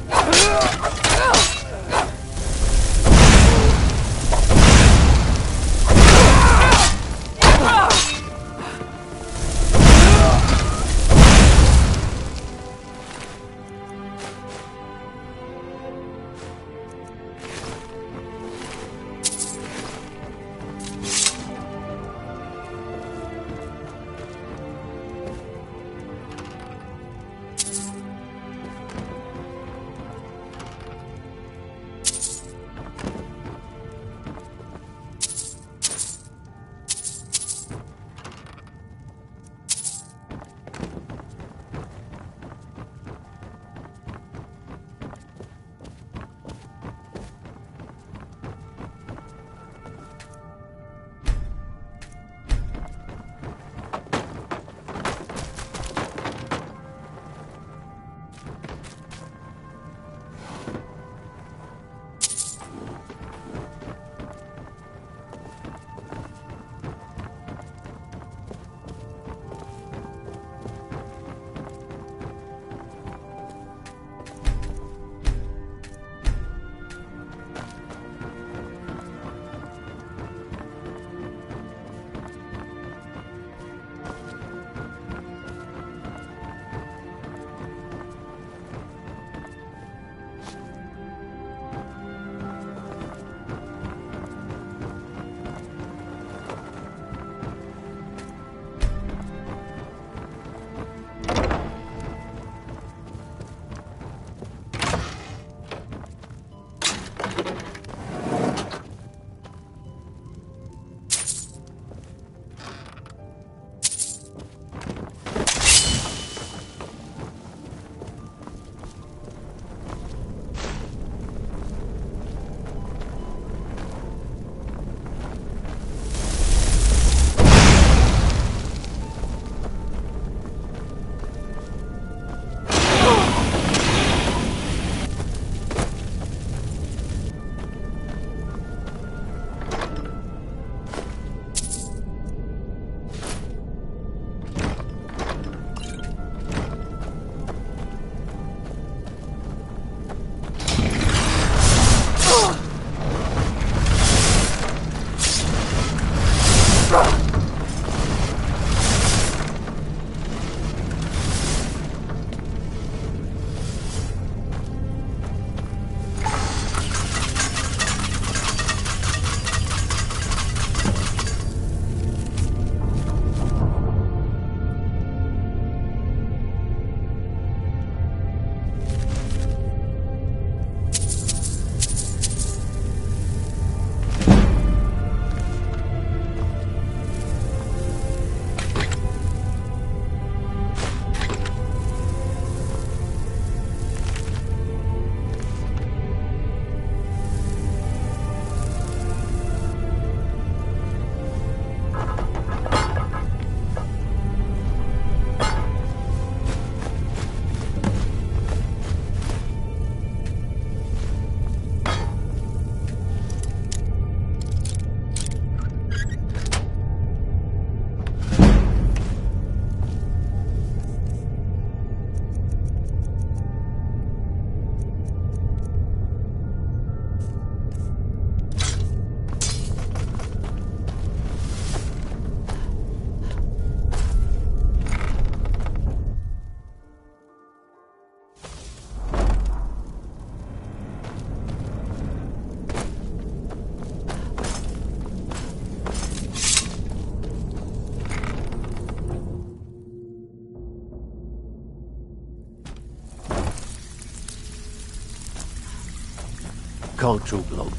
Can't talk long.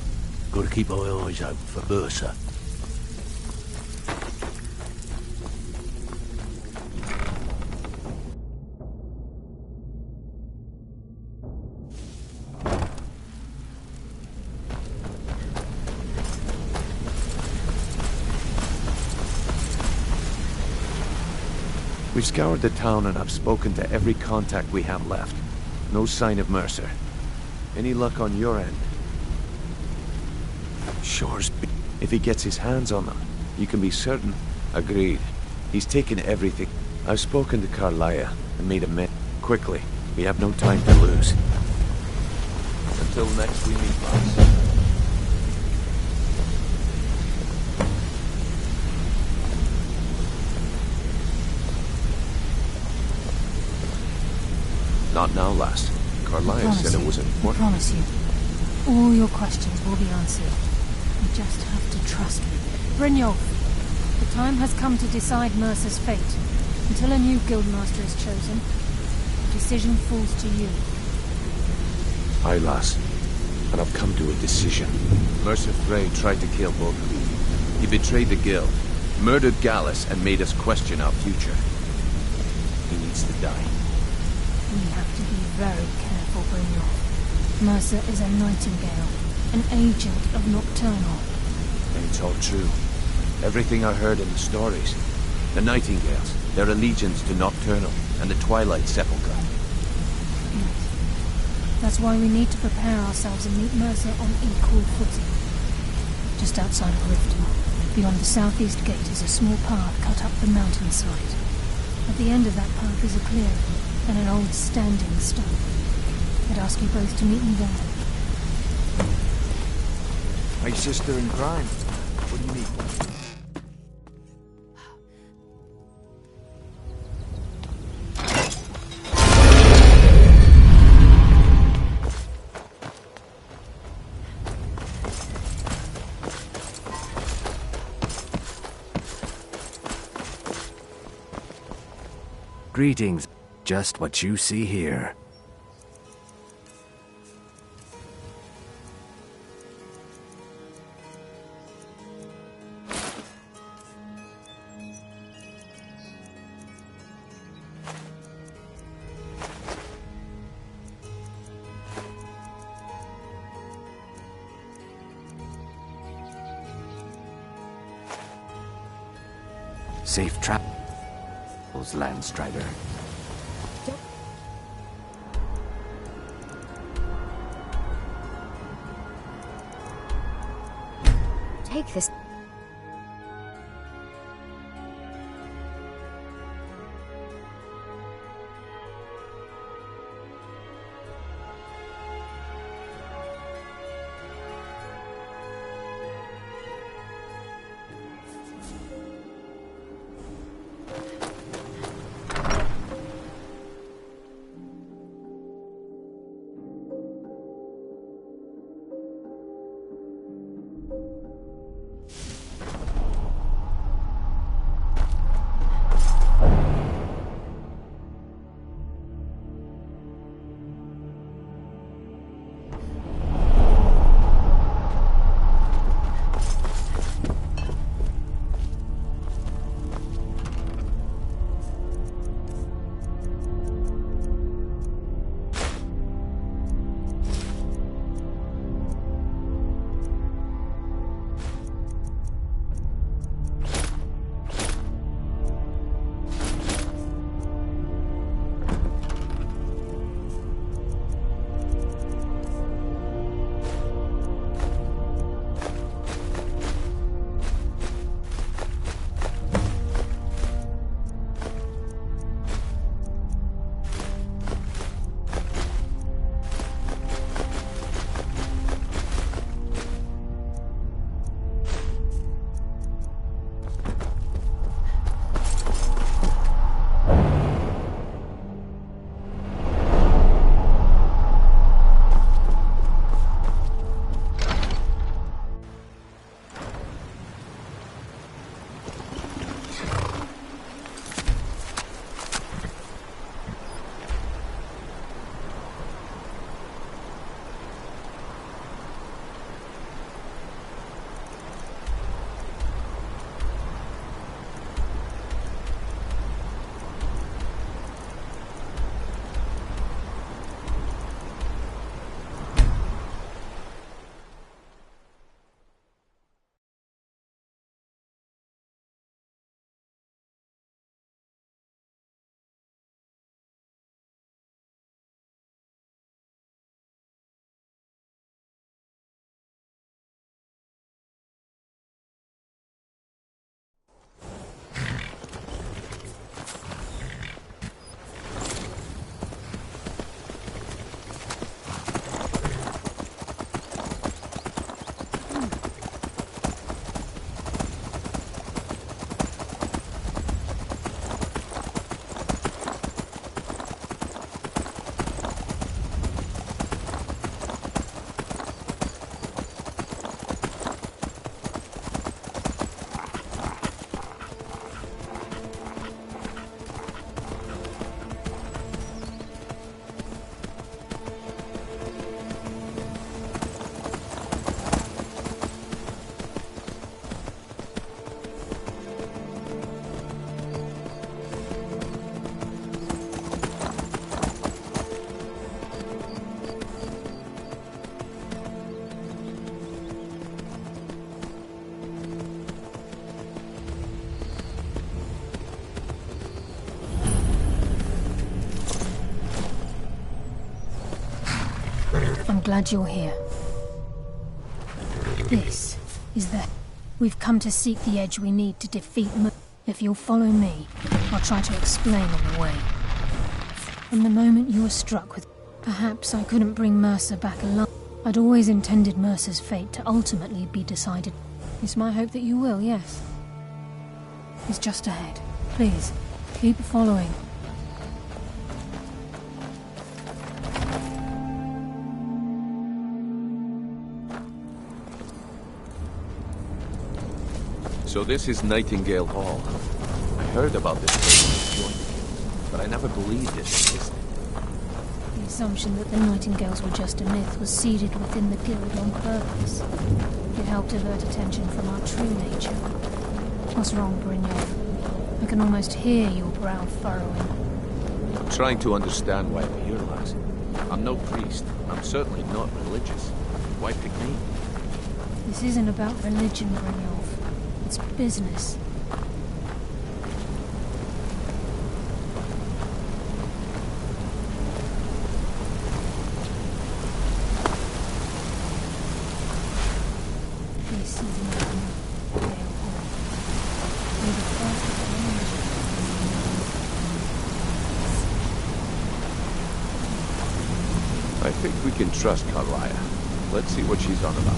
Gotta keep my eyes open for Mercer. We've scoured the town and I've spoken to every contact we have left. No sign of Mercer. Any luck on your end? Sure's if he gets his hands on them, you can be certain. Agreed. He's taken everything. I've spoken to Carlia and made a mess. Quickly. We have no time to lose. Until next we meet, boss. Not now, lass. Carlia said it was I important. promise you. All your questions will be answered. You just have to trust me. Brynjolf, the time has come to decide Mercer's fate. Until a new guildmaster is chosen, the decision falls to you. Aye, lass. And I've come to a decision. Mercer Frey tried to kill both of you. He betrayed the guild, murdered Gallus, and made us question our future. He needs to die. We have to be very careful, Brynjolf. Mercer is a nightingale, an agent of Nocturnal. And it's all true. Everything I heard in the stories. The Nightingales, their allegiance to Nocturnal, and the Twilight Sepulchre. Yes. That's why we need to prepare ourselves and meet Mercer on equal footing. Just outside of Riften, beyond the southeast gate is a small path cut up the mountainside. At the end of that path is a clearing, and an old standing stone. I'd ask you both to meet me there. My sister in crime. What do you need? Greetings. Just what you see here. Safe travels, Landstrider. Take this. I'm glad you're here. This is the... We've come to seek the edge we need to defeat If you'll follow me, I'll try to explain on the way. From the moment you were struck with... Perhaps I couldn't bring Mercer back alive. I'd always intended Mercer's fate to ultimately be decided. It's my hope that you will, yes. It's just ahead. Please, keep following. So this is Nightingale Hall. I heard about this place when I joined the guild, but I never believed it existed. The assumption that the Nightingales were just a myth was seeded within the guild on purpose. It helped divert attention from our true nature. What's wrong, Brynjolf? I can almost hear your brow furrowing. I'm trying to understand why I'm here, lass. I'm no priest. I'm certainly not religious. Why pick me? This isn't about religion, Brynjolf. It's business. This is Nightingale Hall. We're the first of the I think we can trust Karaya. Let's see what she's on about.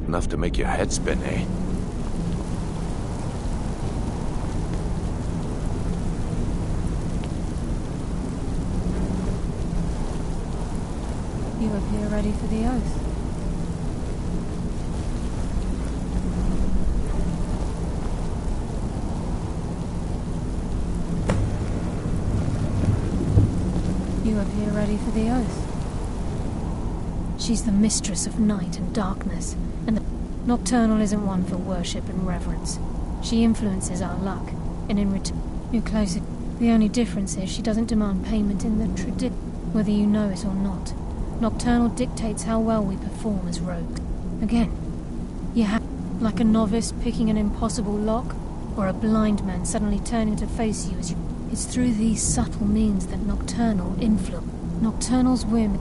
Enough to make your head spin, eh? You appear ready for the oath. You appear ready for the oath. She's the mistress of night and darkness, and the Nocturnal isn't one for worship and reverence. She influences our luck, and in return, you're closer. The only difference is she doesn't demand payment in the tradition, whether you know it or not. Nocturnal dictates how well we perform as rogues. Again, you have, like a novice picking an impossible lock, or a blind man suddenly turning to face you as you... It's through these subtle means that Nocturnal influence. Nocturnal's whim.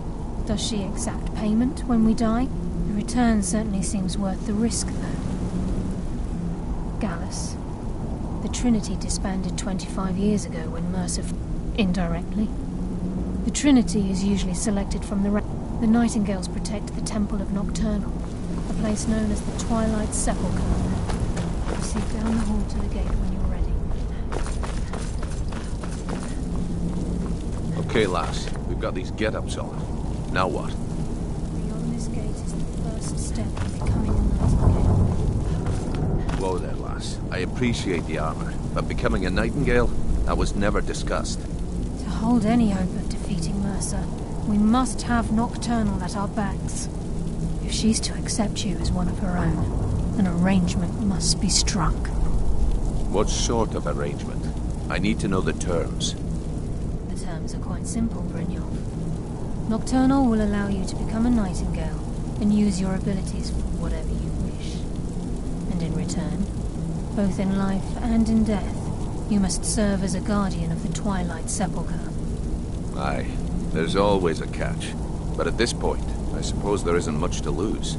Does she exact payment when we die? The return certainly seems worth the risk, though. Gallus. The Trinity disbanded 25 years ago when Mercer... indirectly. The Trinity is usually selected from the... The Nightingales protect the Temple of Nocturnal, a place known as the Twilight Sepulchre. Proceed down the hall to the gate when you're ready. Okay, lass. We've got these get-ups on. Now what? Beyond this gate is the first step to becoming a Nightingale. Whoa there, lass. I appreciate the armor, but becoming a Nightingale? That was never discussed. To hold any hope of defeating Mercer, we must have Nocturnal at our backs. If she's to accept you as one of her own, an arrangement must be struck. What sort of arrangement? I need to know the terms. The terms are quite simple, Brynjolf. Nocturnal will allow you to become a Nightingale and use your abilities for whatever you wish. And in return, both in life and in death, you must serve as a guardian of the Twilight Sepulchre. Aye, there's always a catch. But at this point, I suppose there isn't much to lose.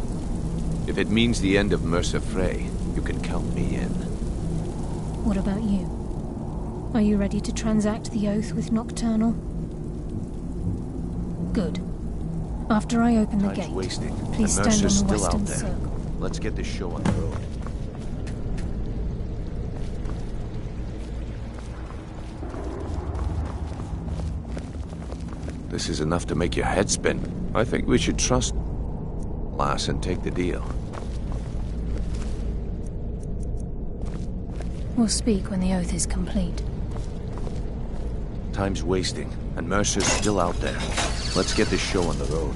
If it means the end of Mercer Frey, you can count me in. What about you? Are you ready to transact the oath with Nocturnal? Good. After I open the gate, wasting. please stand on the western circle. Let's get this show on the road. This is enough to make your head spin. I think we should trust lass and take the deal. We'll speak when the oath is complete. Time's wasting. and Mercer's still out there. Let's get this show on the road.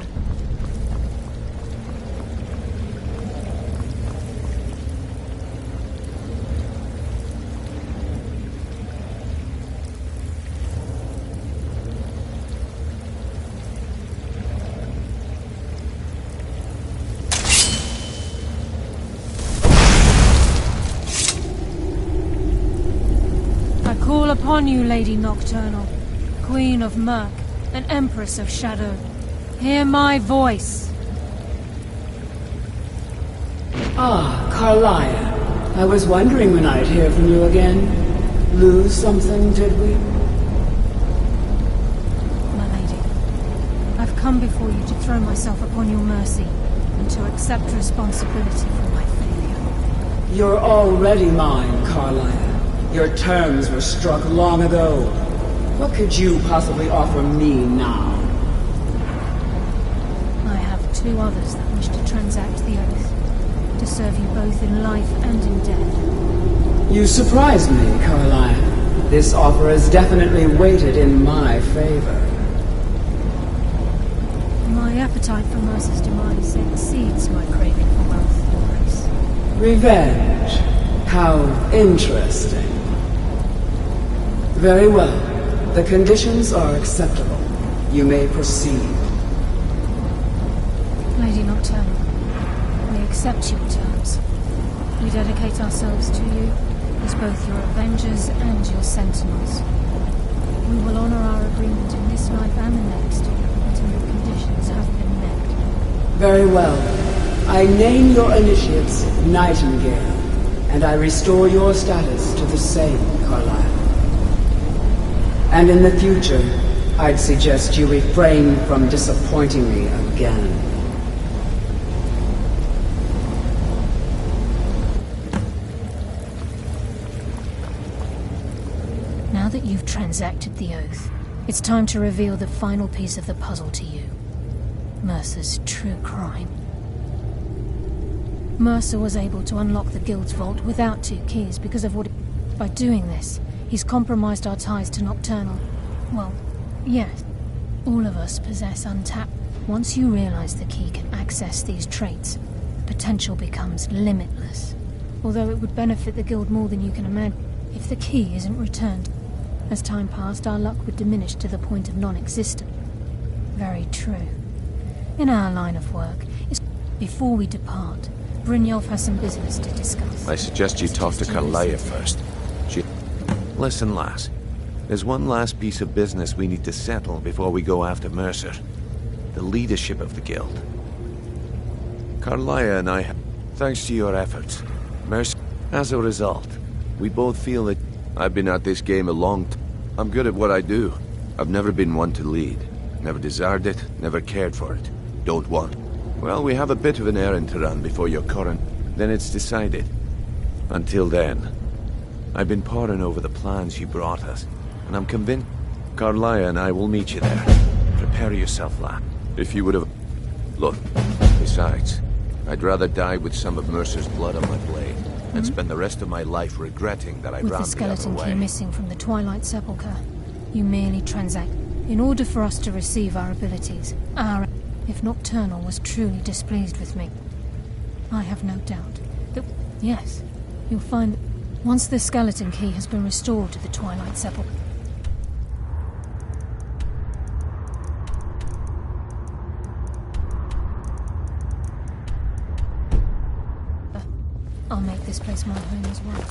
I call upon you, Lady Nocturnal, Queen of Murk, and Empress of Shadow. Hear my voice. Ah, Carlia. I was wondering when I'd hear from you again. Lose something, did we? My lady, I've come before you to throw myself upon your mercy and to accept responsibility for my failure. You're already mine, Carlia. Your terms were struck long ago. What could you possibly offer me now? I have two others that wish to transact the oath, to serve you both in life and in death. You surprise me, Carlia. This offer is definitely weighted in my favor. My appetite for Mercer's demise exceeds my craving for wealth and grace. Revenge. How interesting. Very well. The conditions are acceptable. You may proceed. Lady Nocturnal, we accept your terms. We dedicate ourselves to you as both your avengers and your sentinels. We will honor our agreement in this life and the next until the conditions have been met. Very well. I name your initiates Nightingale, and I restore your status to the same, Carlisle. And in the future, I'd suggest you refrain from disappointing me again. Now that you've transacted the oath, it's time to reveal the final piece of the puzzle to you. Mercer's true crime. Mercer was able to unlock the Guild's vault without 2 keys because of what... By doing this, he's compromised our ties to Nocturnal. Well, yes. All of us possess untapped... Once you realize the key can access these traits, potential becomes limitless. Although it would benefit the Guild more than you can imagine. If the key isn't returned, as time passed, our luck would diminish to the point of non-existent. Very true. In our line of work, before we depart, Brynjolf has some business to discuss. I suggest you talk to Carlia first. Listen, lass. There's one last piece of business we need to settle before we go after Mercer. The leadership of the Guild. Carlia and I, thanks to your efforts, Mercer... As a result, we both feel that I've been at this game a long time. I'm good at what I do. I've never been one to lead. Never desired it, never cared for it. Don't want. Well, we have a bit of an errand to run before your current... Then it's decided. Until then, I've been poring over the plans you brought us, and I'm convinced Carlia and I will meet you there. Prepare yourself, lad. If you would have... Look, besides, I'd rather die with some of Mercer's blood on my blade and spend the rest of my life regretting that I ran the other way. With the skeleton key missing from the Twilight Sepulchre, you merely transact. In order for us to receive our abilities, if Nocturnal was truly displeased with me, I have no doubt that, yes, you'll find that once the skeleton key has been restored to the Twilight Sepulchre. I'll make this place my home as well.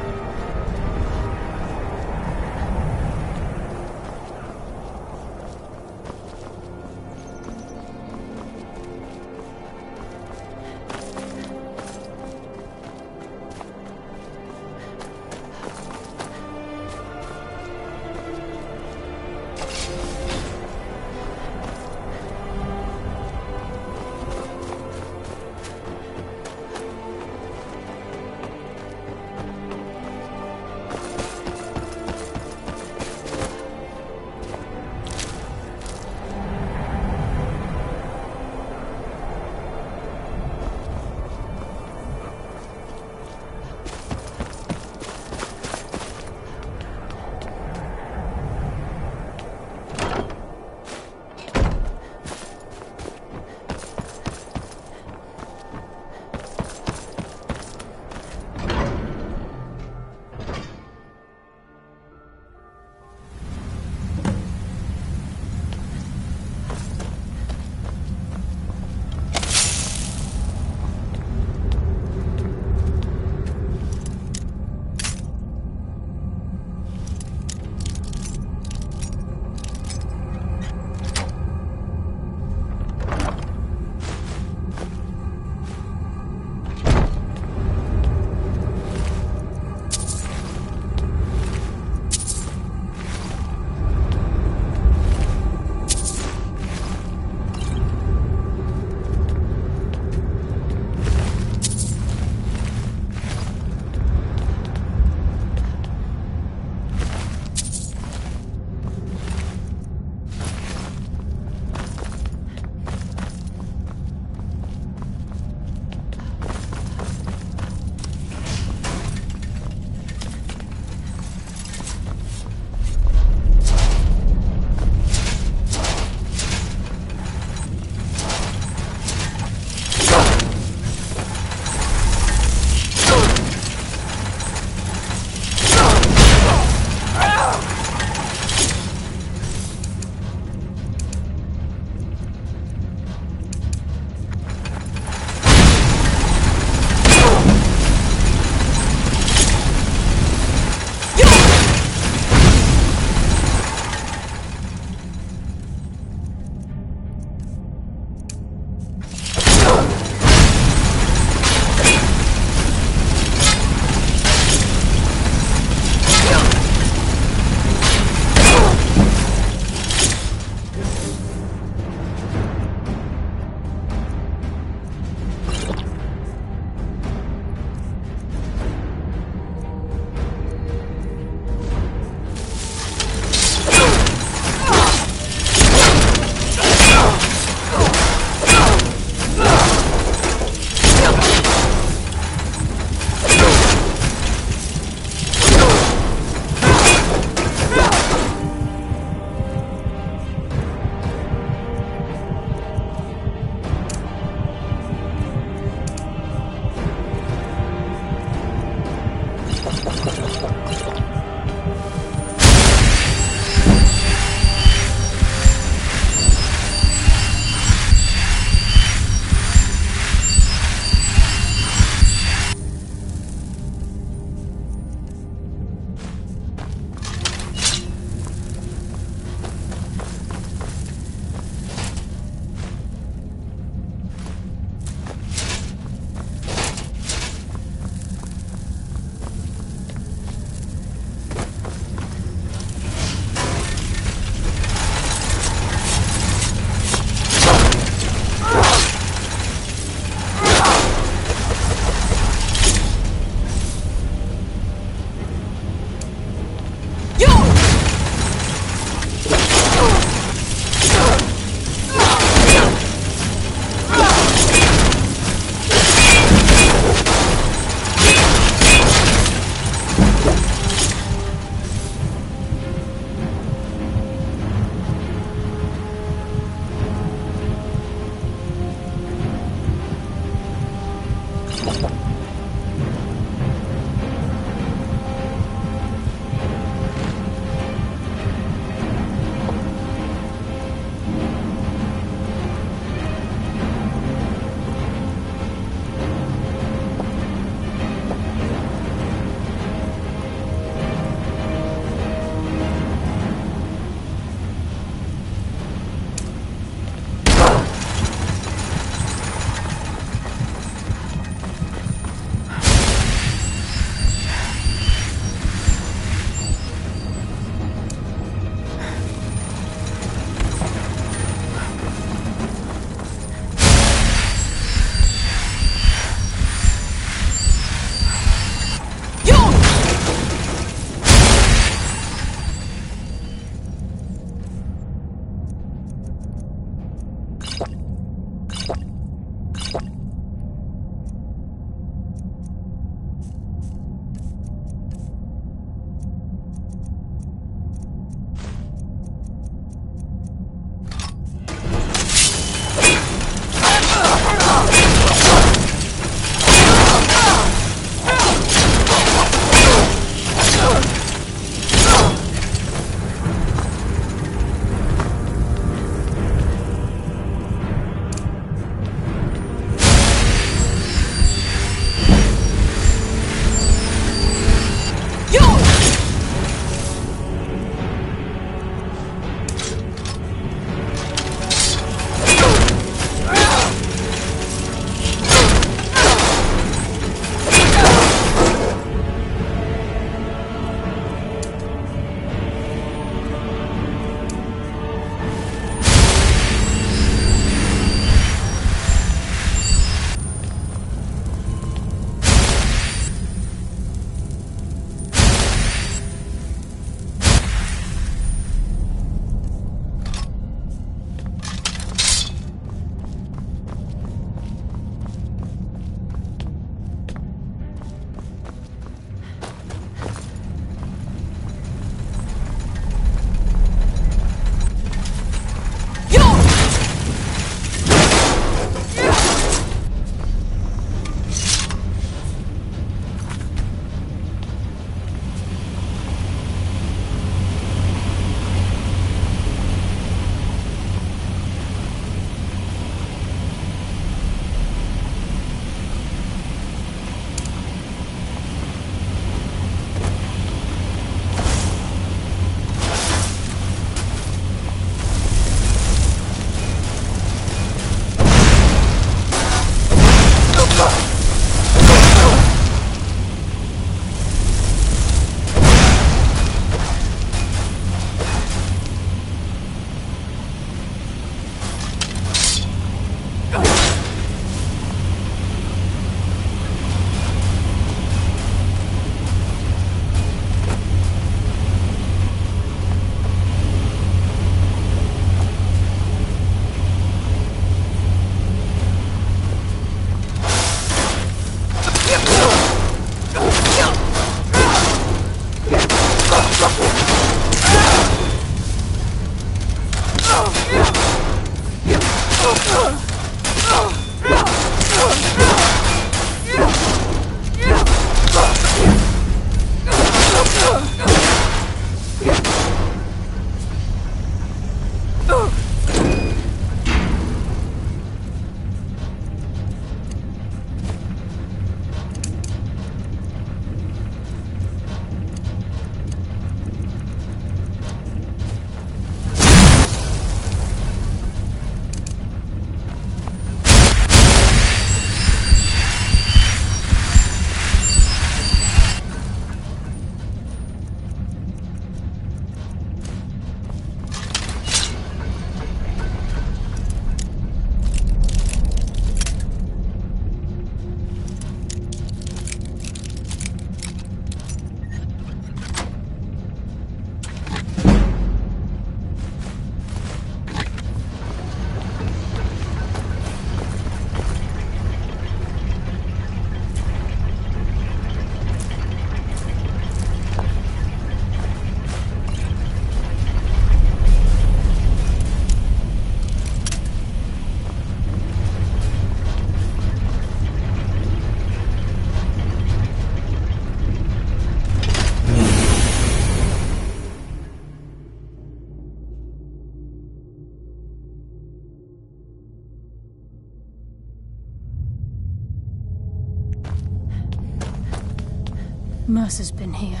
Mercer's been here.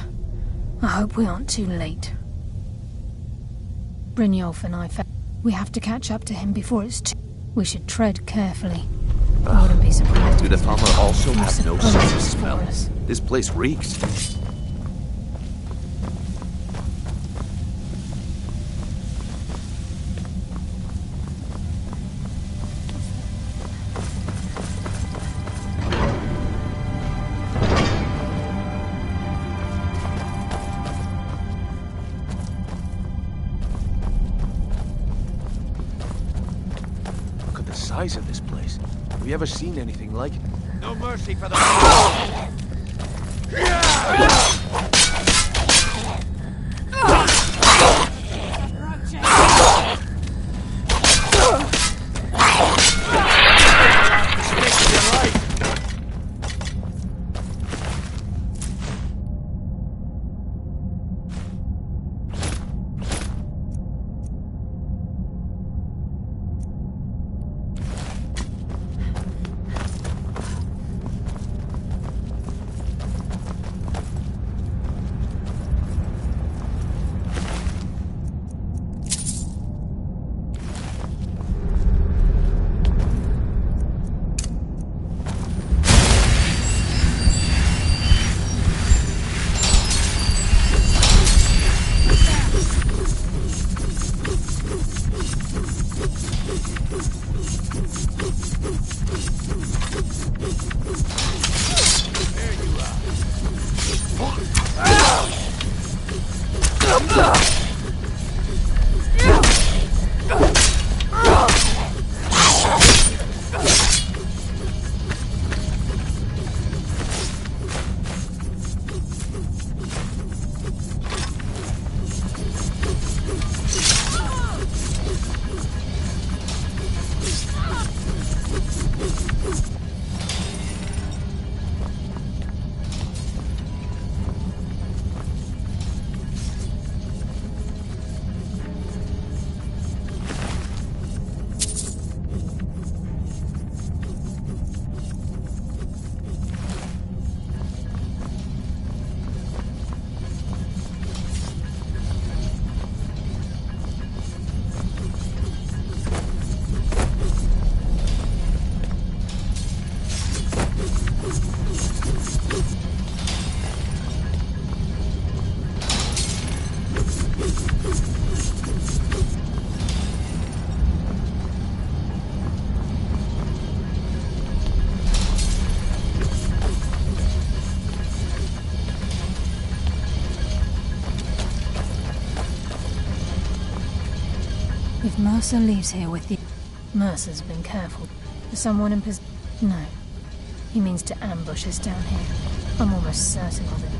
I hope we aren't too late. Brynjolf and I we have to catch up to him before it's too... We should tread carefully. I wouldn't be surprised. Do the farmer also have no sense of for smell? us. This place reeks. Look at the size of this place. Have you ever seen anything like it? No mercy for the... If Mercer leaves here with you... Mercer's been careful. Is someone in No. He means to ambush us down here. I'm almost certain of it.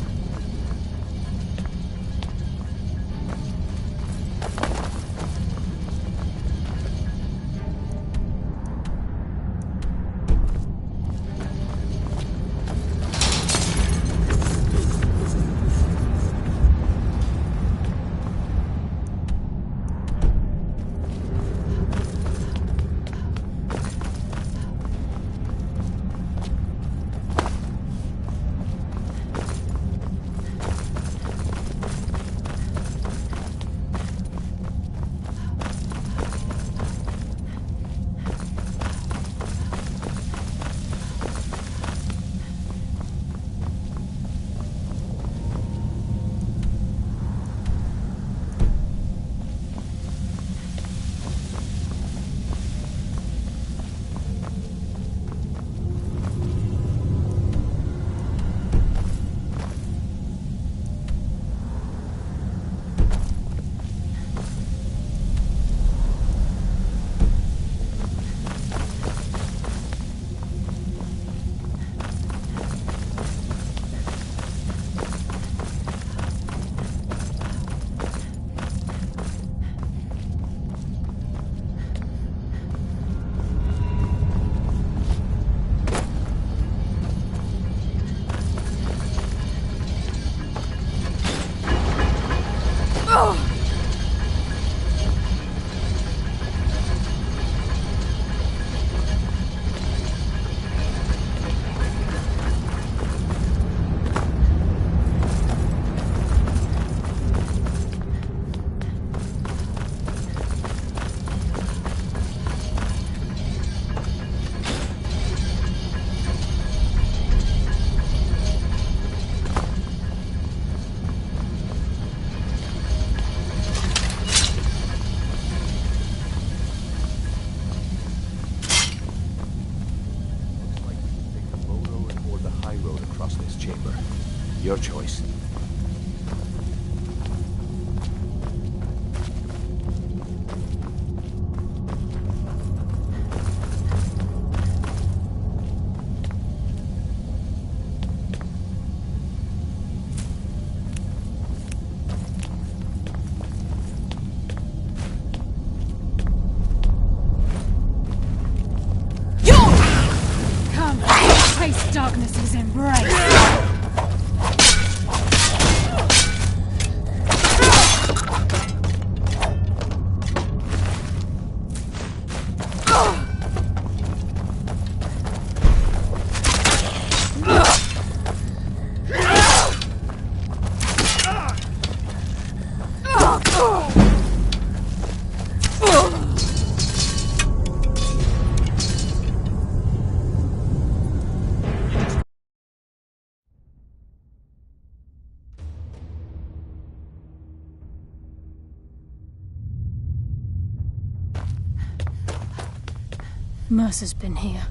Mercer's been here.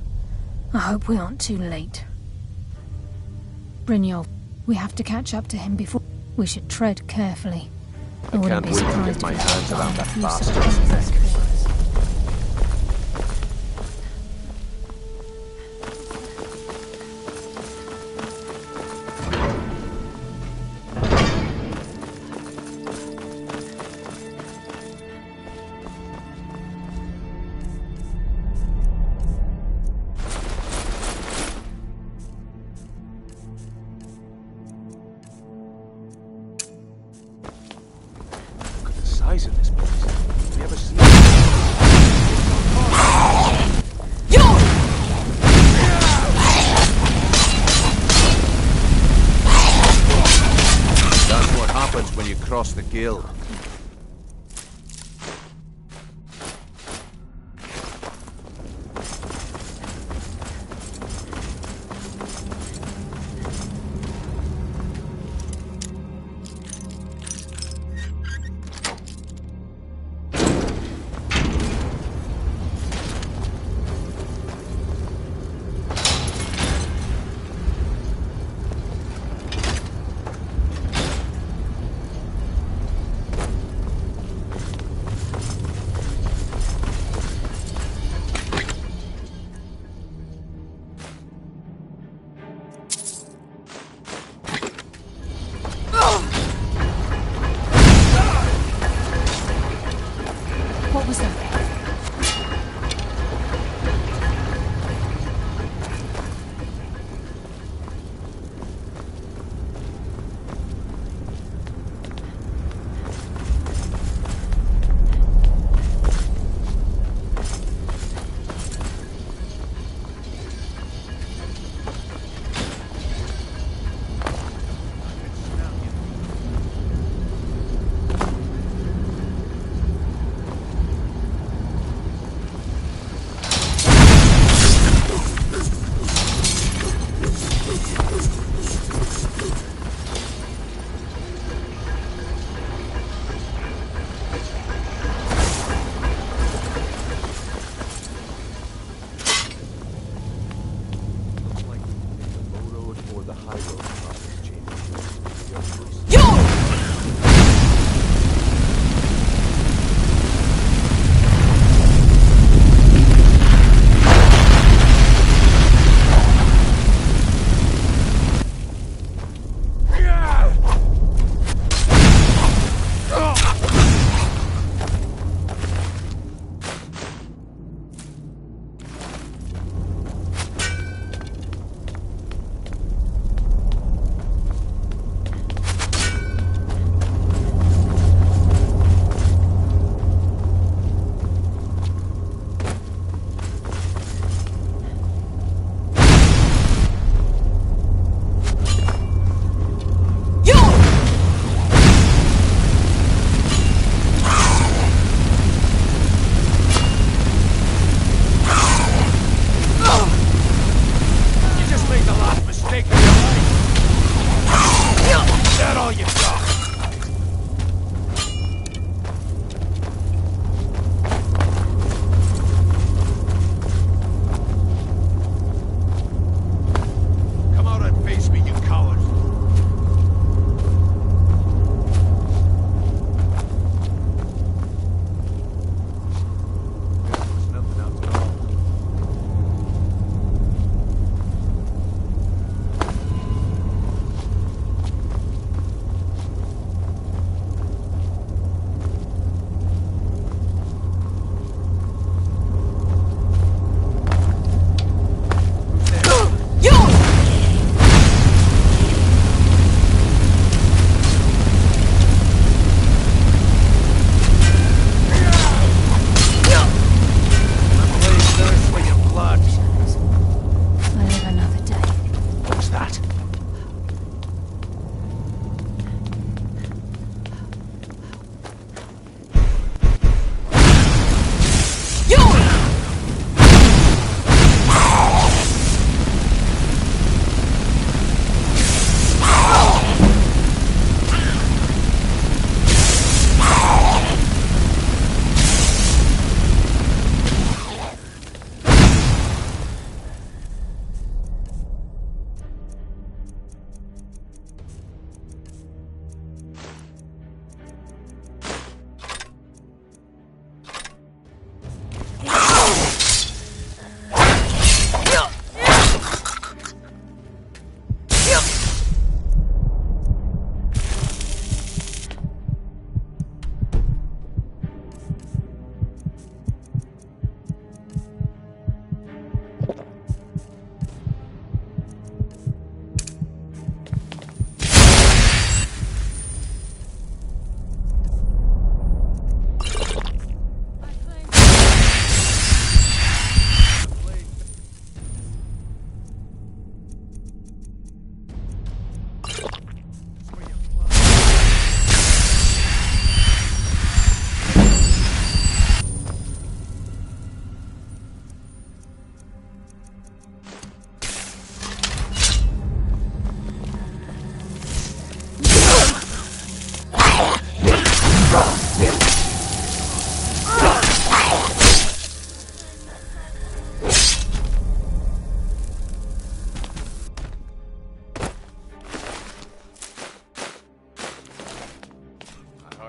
I hope we aren't too late. Brynjolf, we have to catch up to him before... We should tread carefully. I can't wait to get my hands around that bastard's neck. Size of this place. Have you ever seen That's what happens when you cross the guild.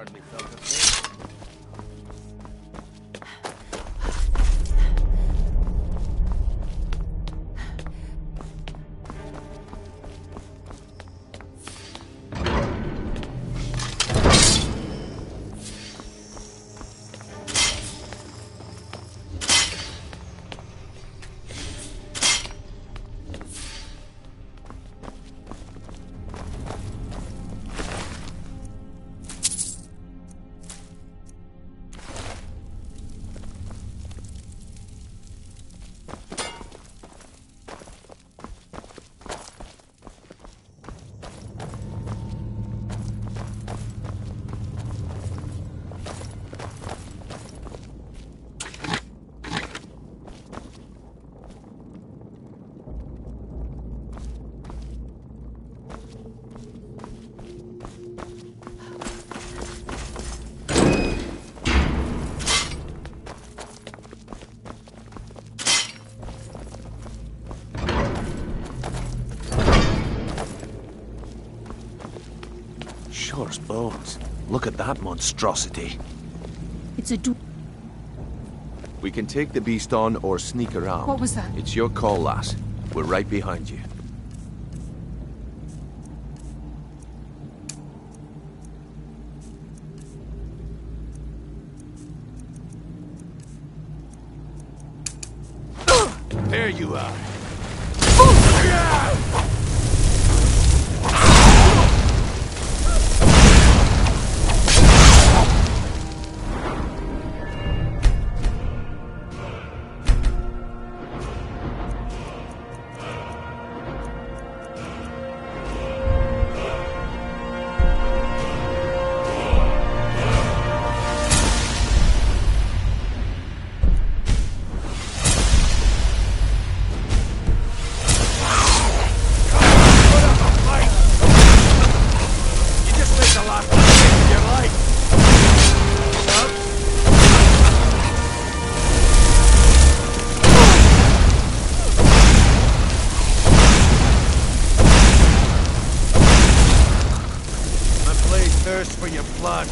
hardly felt a thing. Sure as bones. Look at that monstrosity. It's a We can take the beast on or sneak around. What was that? It's your call, lass. We're right behind you. There you are. Thirst for your blood.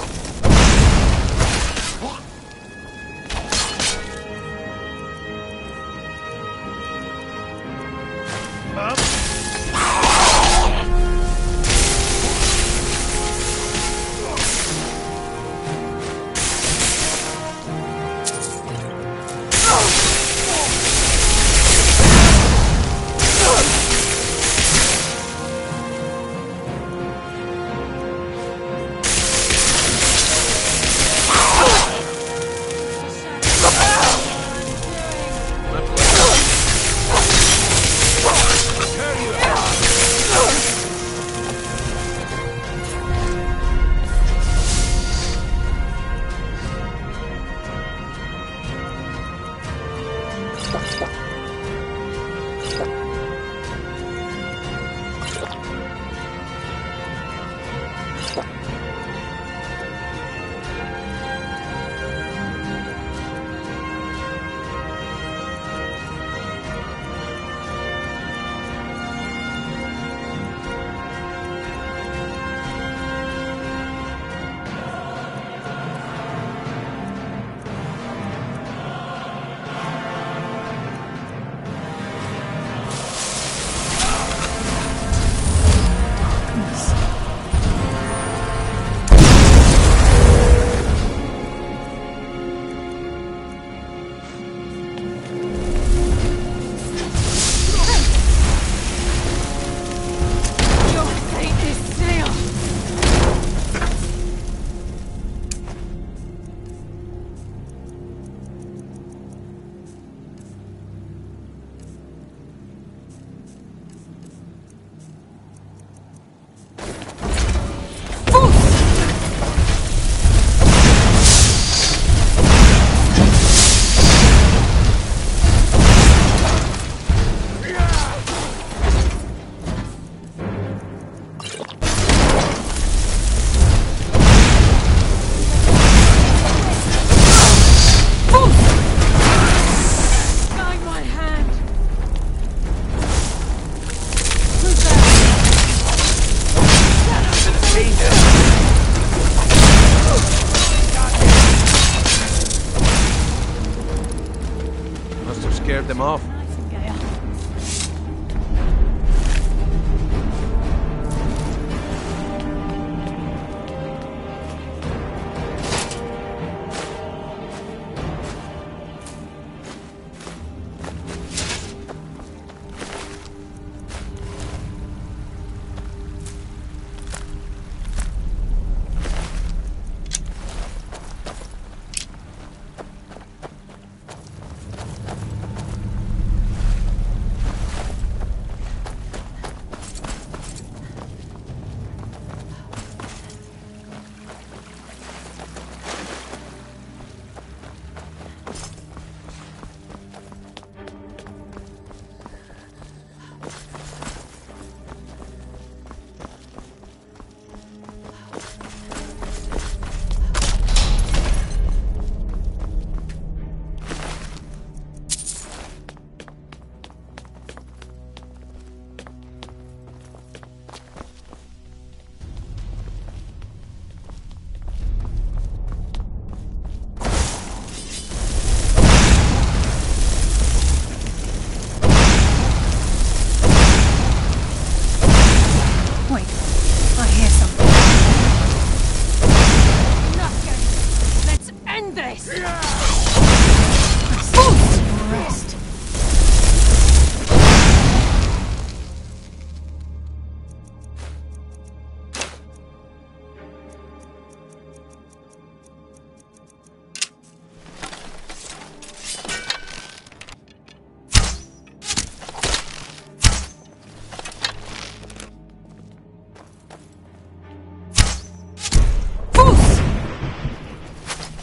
scared them off.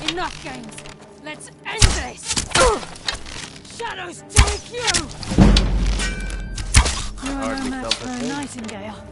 Enough games! Let's end this! Shadows take you! You're no match for a nightingale.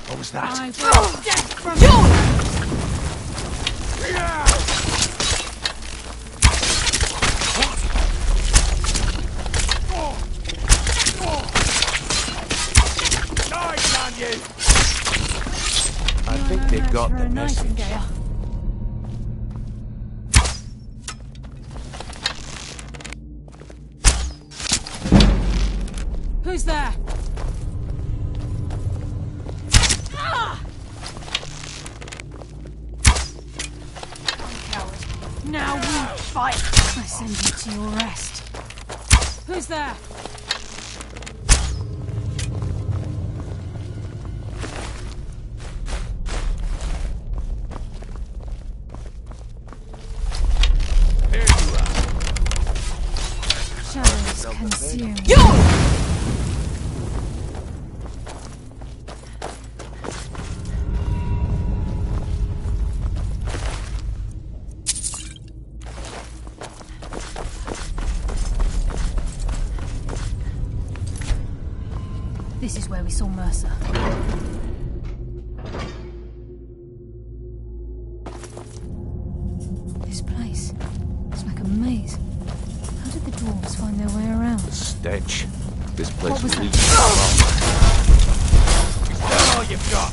What was that? I will death from you! I think they got the message. Who's there? Ah! Coward. Now we fight. I send you to your rest. Who's there? Shadows consume. This is where we saw Mercer. This place, it's like a maze. How did the dwarves find their way around? The stench. This place What was leaks that? Is that all you've got?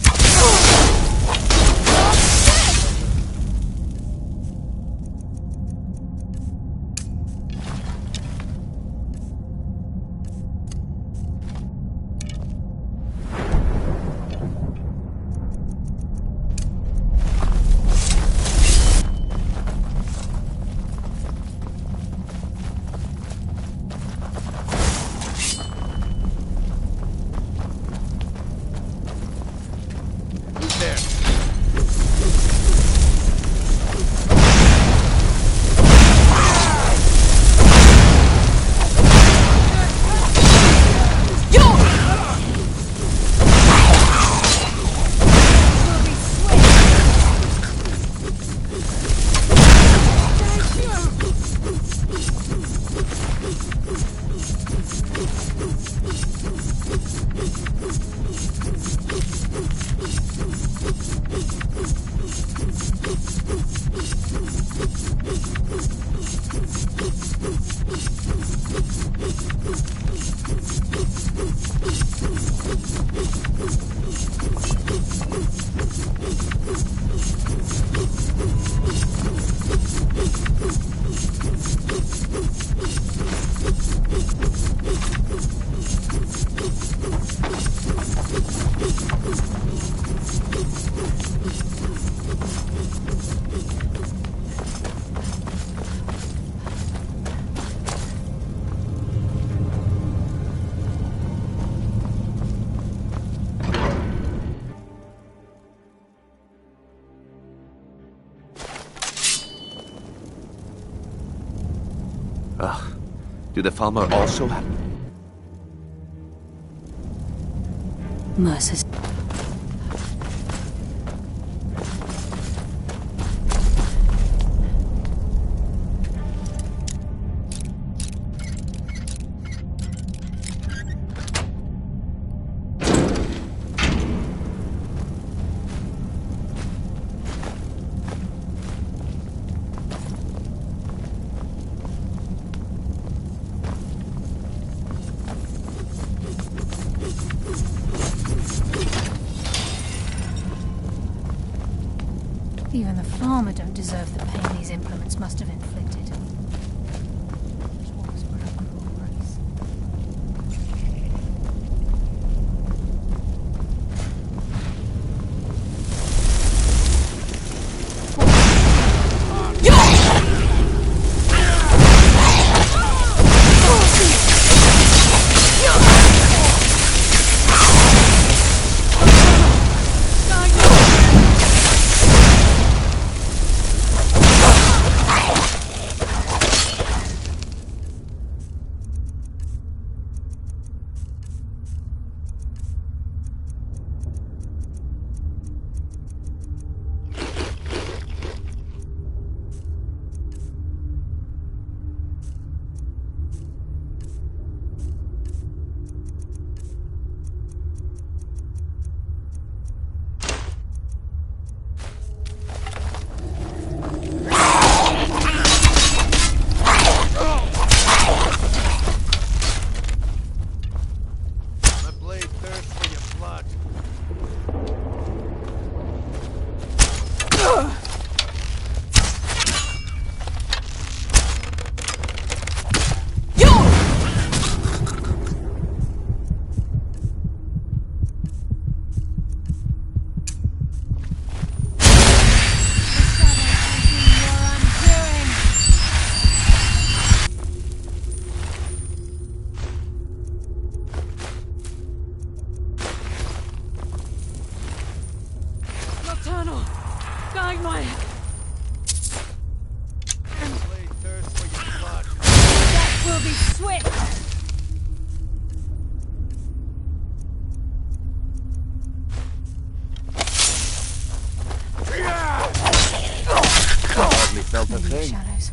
Ugh. Do the Falmer also have... Mercer's... Even the farmer don't deserve the pain these implements must have inflicted. Dwarves were a cruel race. Shadows.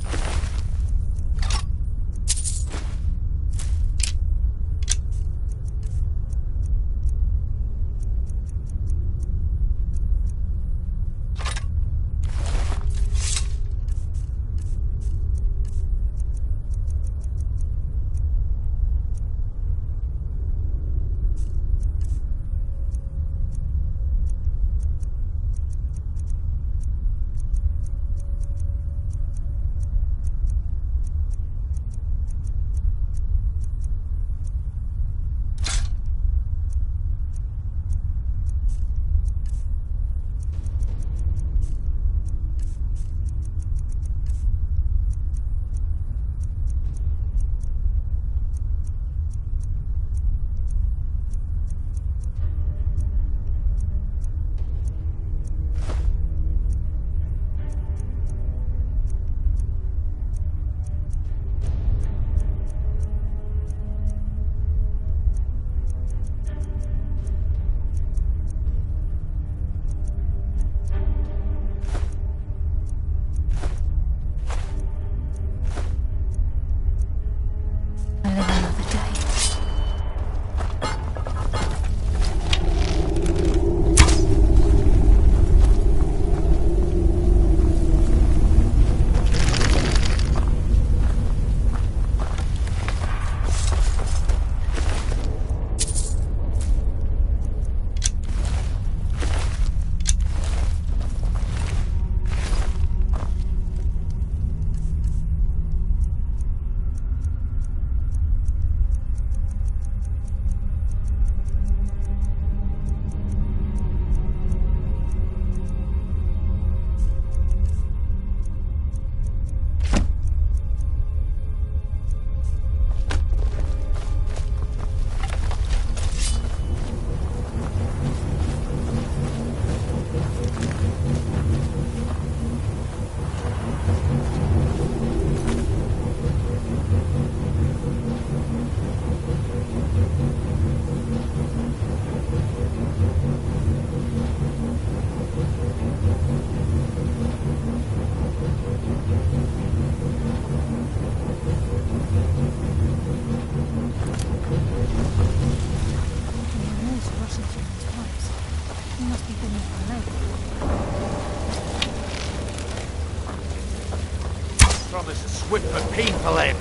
promise a swift and painful end.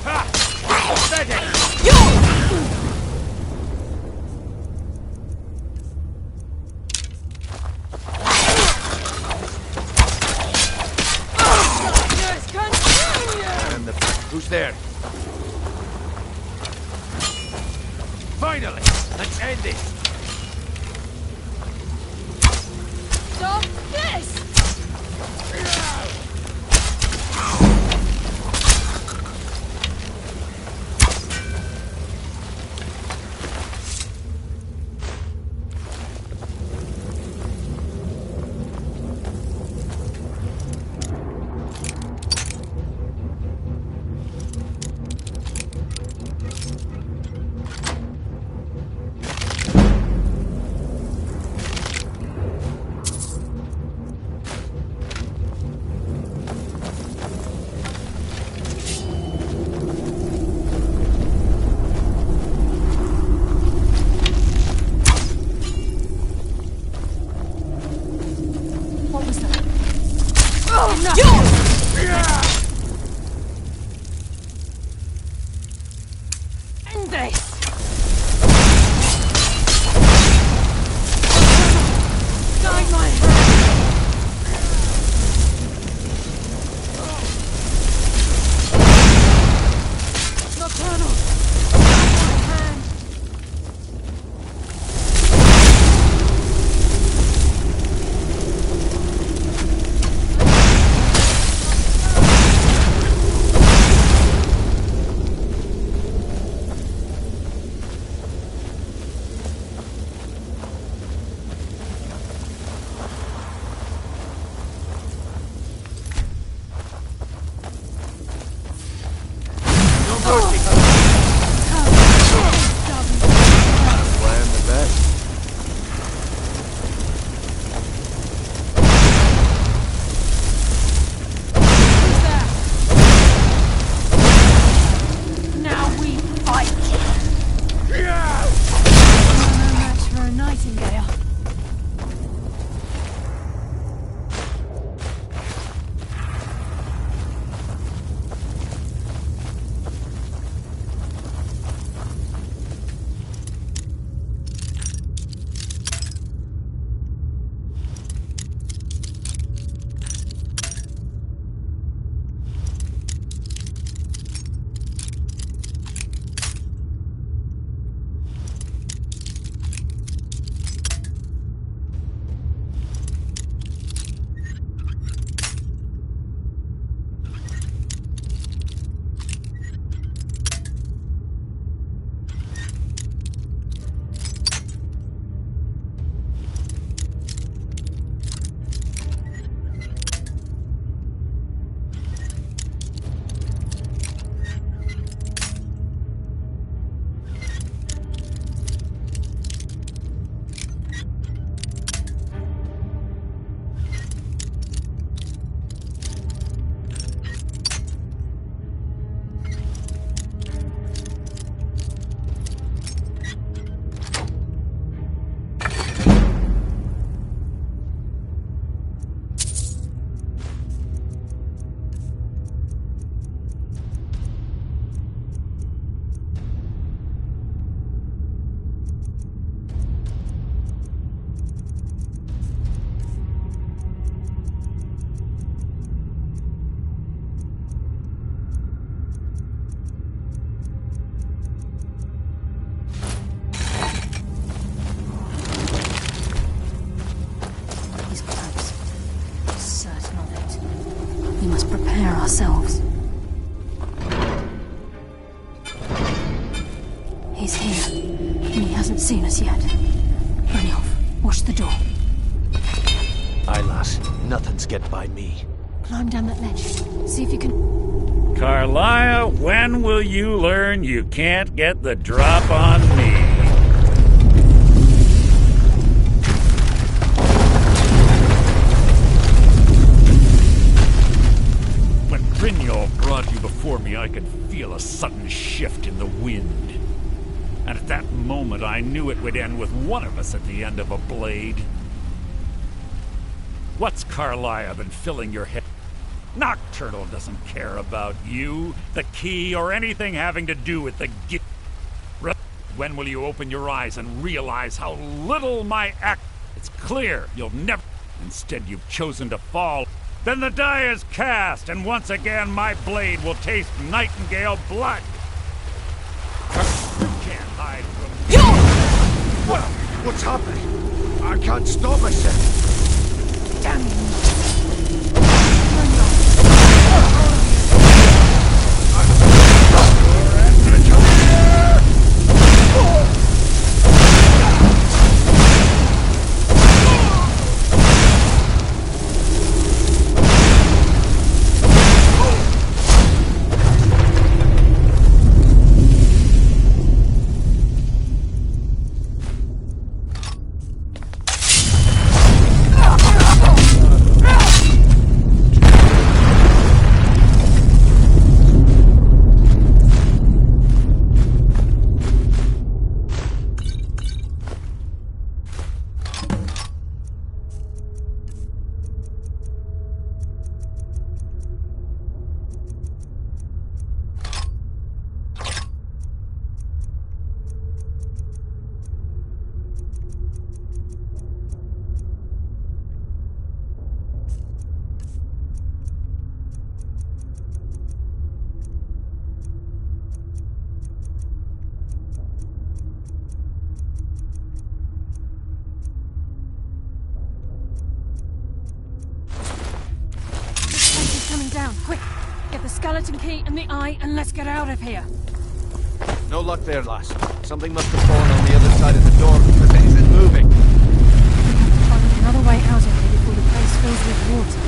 Ha! Steady! Who's there? Finally! Let's end this! Stop this! ourselves. He's here, and he hasn't seen us yet. Brynjolf, watch the door. Aye, lass. Nothing's get by me. Climb down that ledge. See if you can... Carlia, when will you learn you can't get the drop on me? When Brynjolf brought you before me, I could feel a sudden shift in the wind. And at that moment, I knew it would end with one of us at the end of a blade. What's Carlia been filling your head? Nocturnal doesn't care about you, the key, or anything having to do with the gift. When will you open your eyes and realize how little my act... It's clear you'll never... Instead, you've chosen to fall. Then the die is cast, and once again my blade will taste Nightingale blood. You can't hide from me. Well, what's happening? I can't stop myself. Damn you. Quick! Get the skeleton key and the eye, and let's get out of here! No luck there, lass. Something must have fallen on the other side of the door because it isn't moving. We have to find another way out of here before the place fills with water.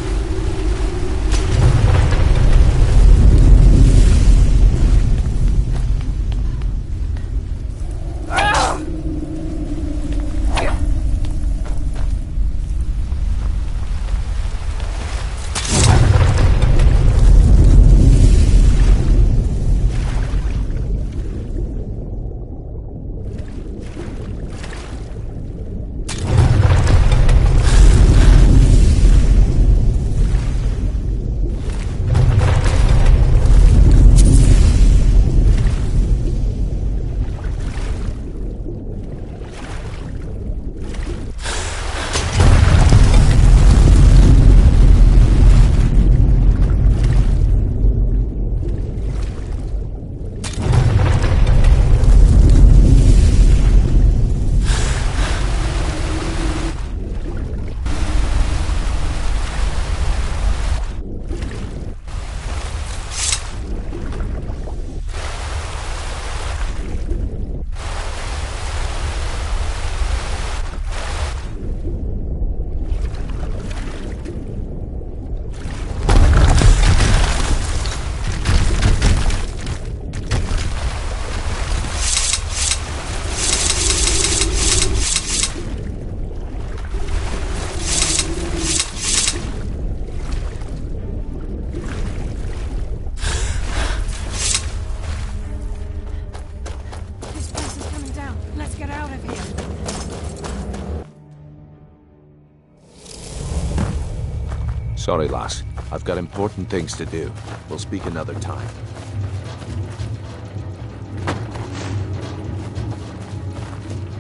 Sorry, lass. I've got important things to do. We'll speak another time.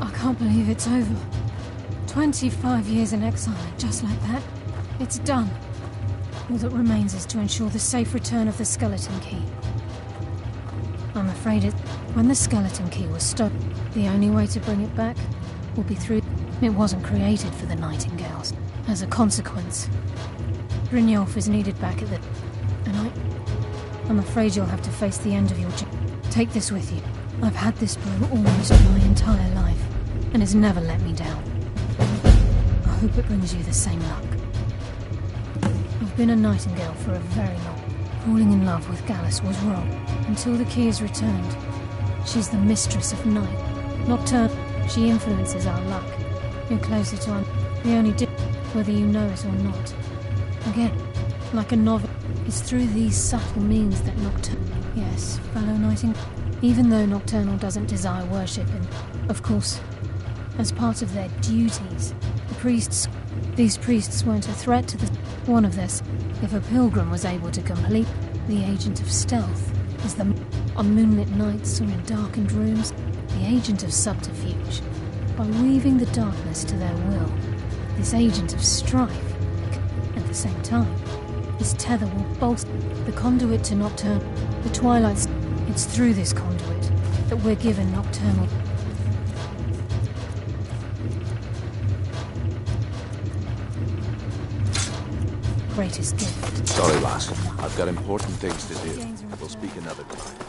I can't believe it's over. 25 years in exile, just like that. It's done. All that remains is to ensure the safe return of the skeleton key. I'm afraid when the skeleton key was stolen, the only way to bring it back will be through... It wasn't created for the Nightingales. As a consequence, Brynjolf is needed back at the... And I'm afraid you'll have to face the end of your journey. Take this with you. I've had this bow almost my entire life, and it's never let me down. I hope it brings you the same luck. I've been a Nightingale for a very long... Falling in love with Gallus was wrong, until the key is returned. She's the mistress of night. Nocturne. She influences our luck. You're closer to our... The only whether you know it or not. Again, like a novel, it's through these subtle means that Nocturnal... Yes, fellow Nightingale. Even though Nocturnal doesn't desire worship, and, of course, as part of their duties, the priests... These priests weren't a threat to the... One of this, if a pilgrim was able to complete the agent of stealth, is the... On moonlit nights or in darkened rooms, the agent of subterfuge. By weaving the darkness to their will, this agent of strife, at the same time, his tether will bolster the conduit to nocturne. The Twilight's... It's through this conduit that we're given nocturnal... Greatest gift. Sorry, lass. I've got important things to do. We'll speak another time.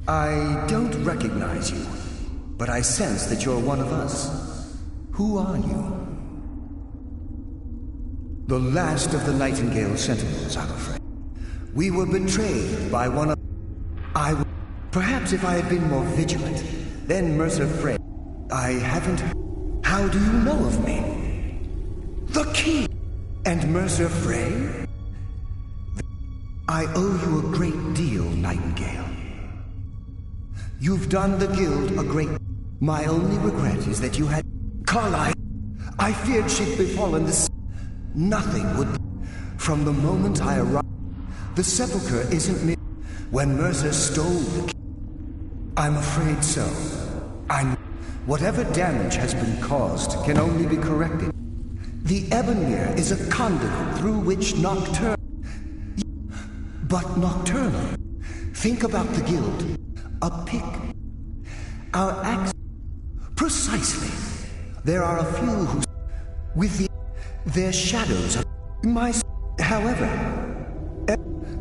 I don't recognize you, but I sense that you're one of us. Who are you? The last of the Nightingale Sentinels, I'm afraid. We were betrayed by one of... Perhaps if I had been more vigilant, then Mercer Frey... I haven't... How do you know of me? The key! And Mercer Frey? I owe you a great deal, Nightingale. You've done the Guild a great... My only regret is that you had... Carlyle! I feared she'd befallen this... Nothing would... From the moment I arrived... The sepulchre isn't me... When Mercer stole the key... I'm afraid so. Whatever damage has been caused can only be corrected. The Ebonmere is a conduit through which Nocturne... But Nocturnal... Think about the Guild. A pick. Our axe... Precisely. There are a few who... With their shadows of... My... However...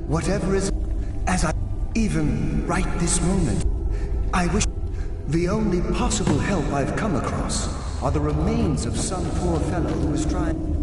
Whatever is... As I... Even right this moment. I wish... The only possible help I've come across are the remains of some poor fellow who was trying...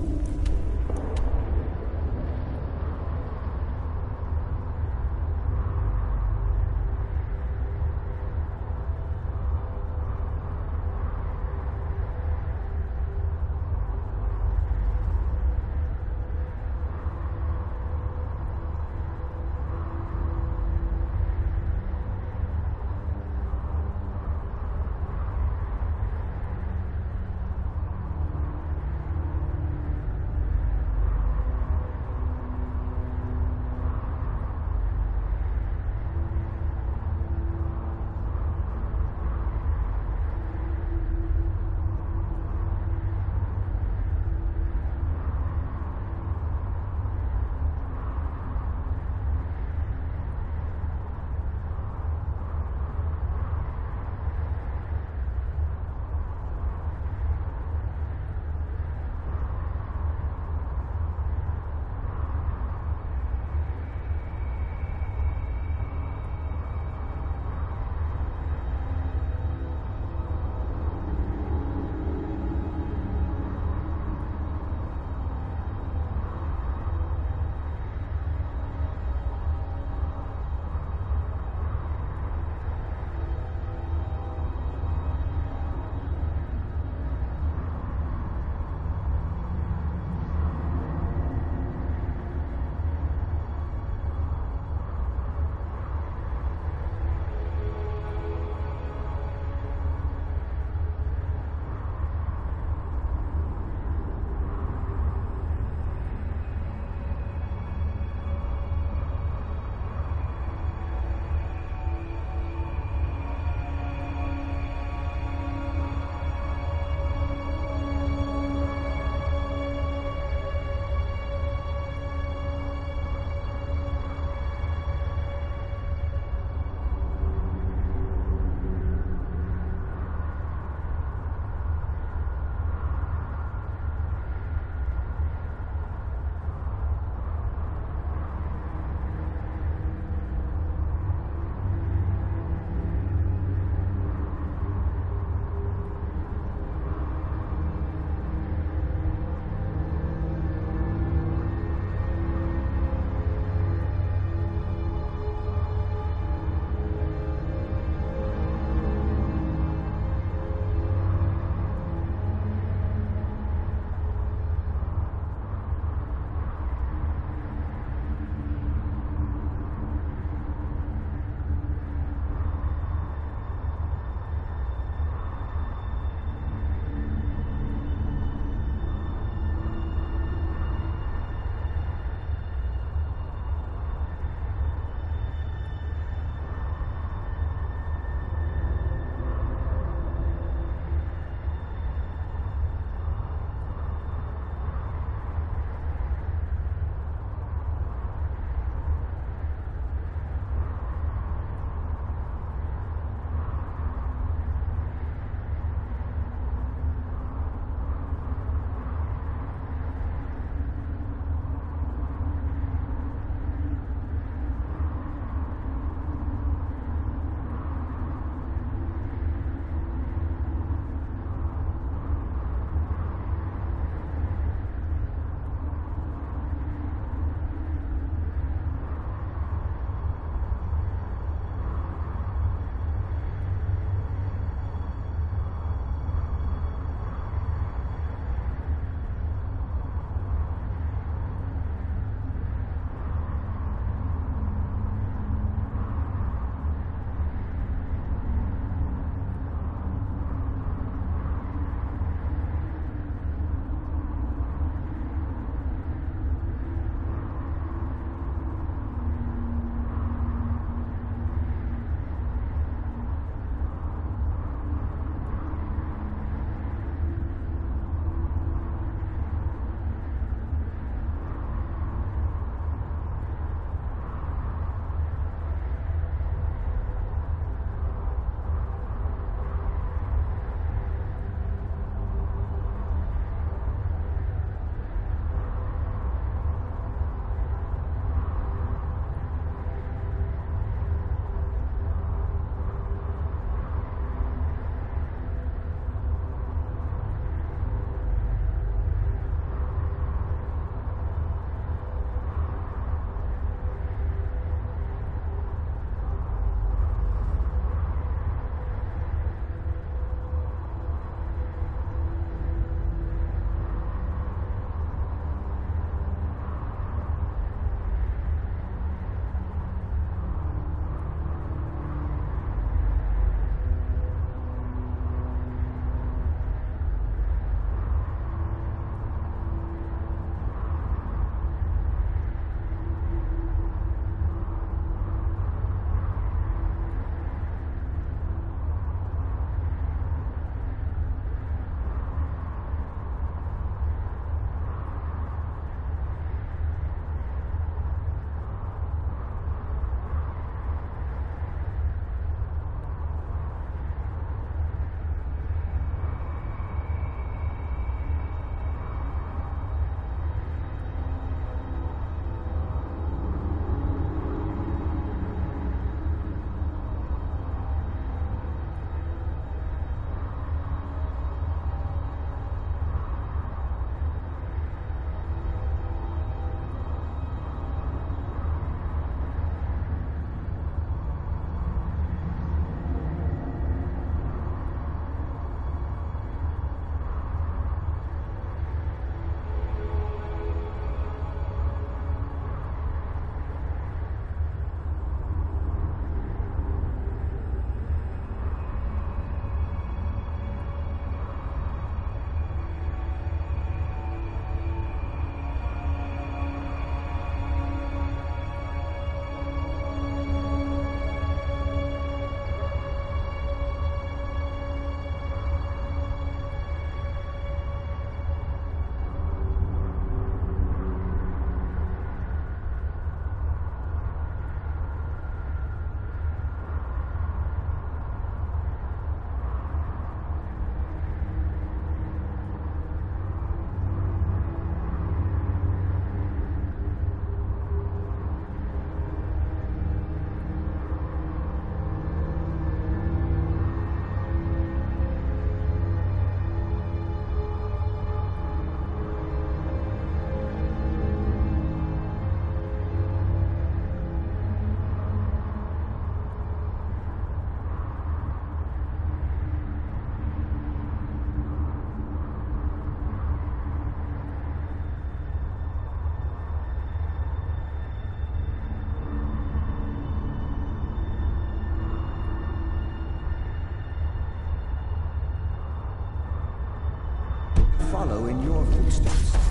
follow in your footsteps.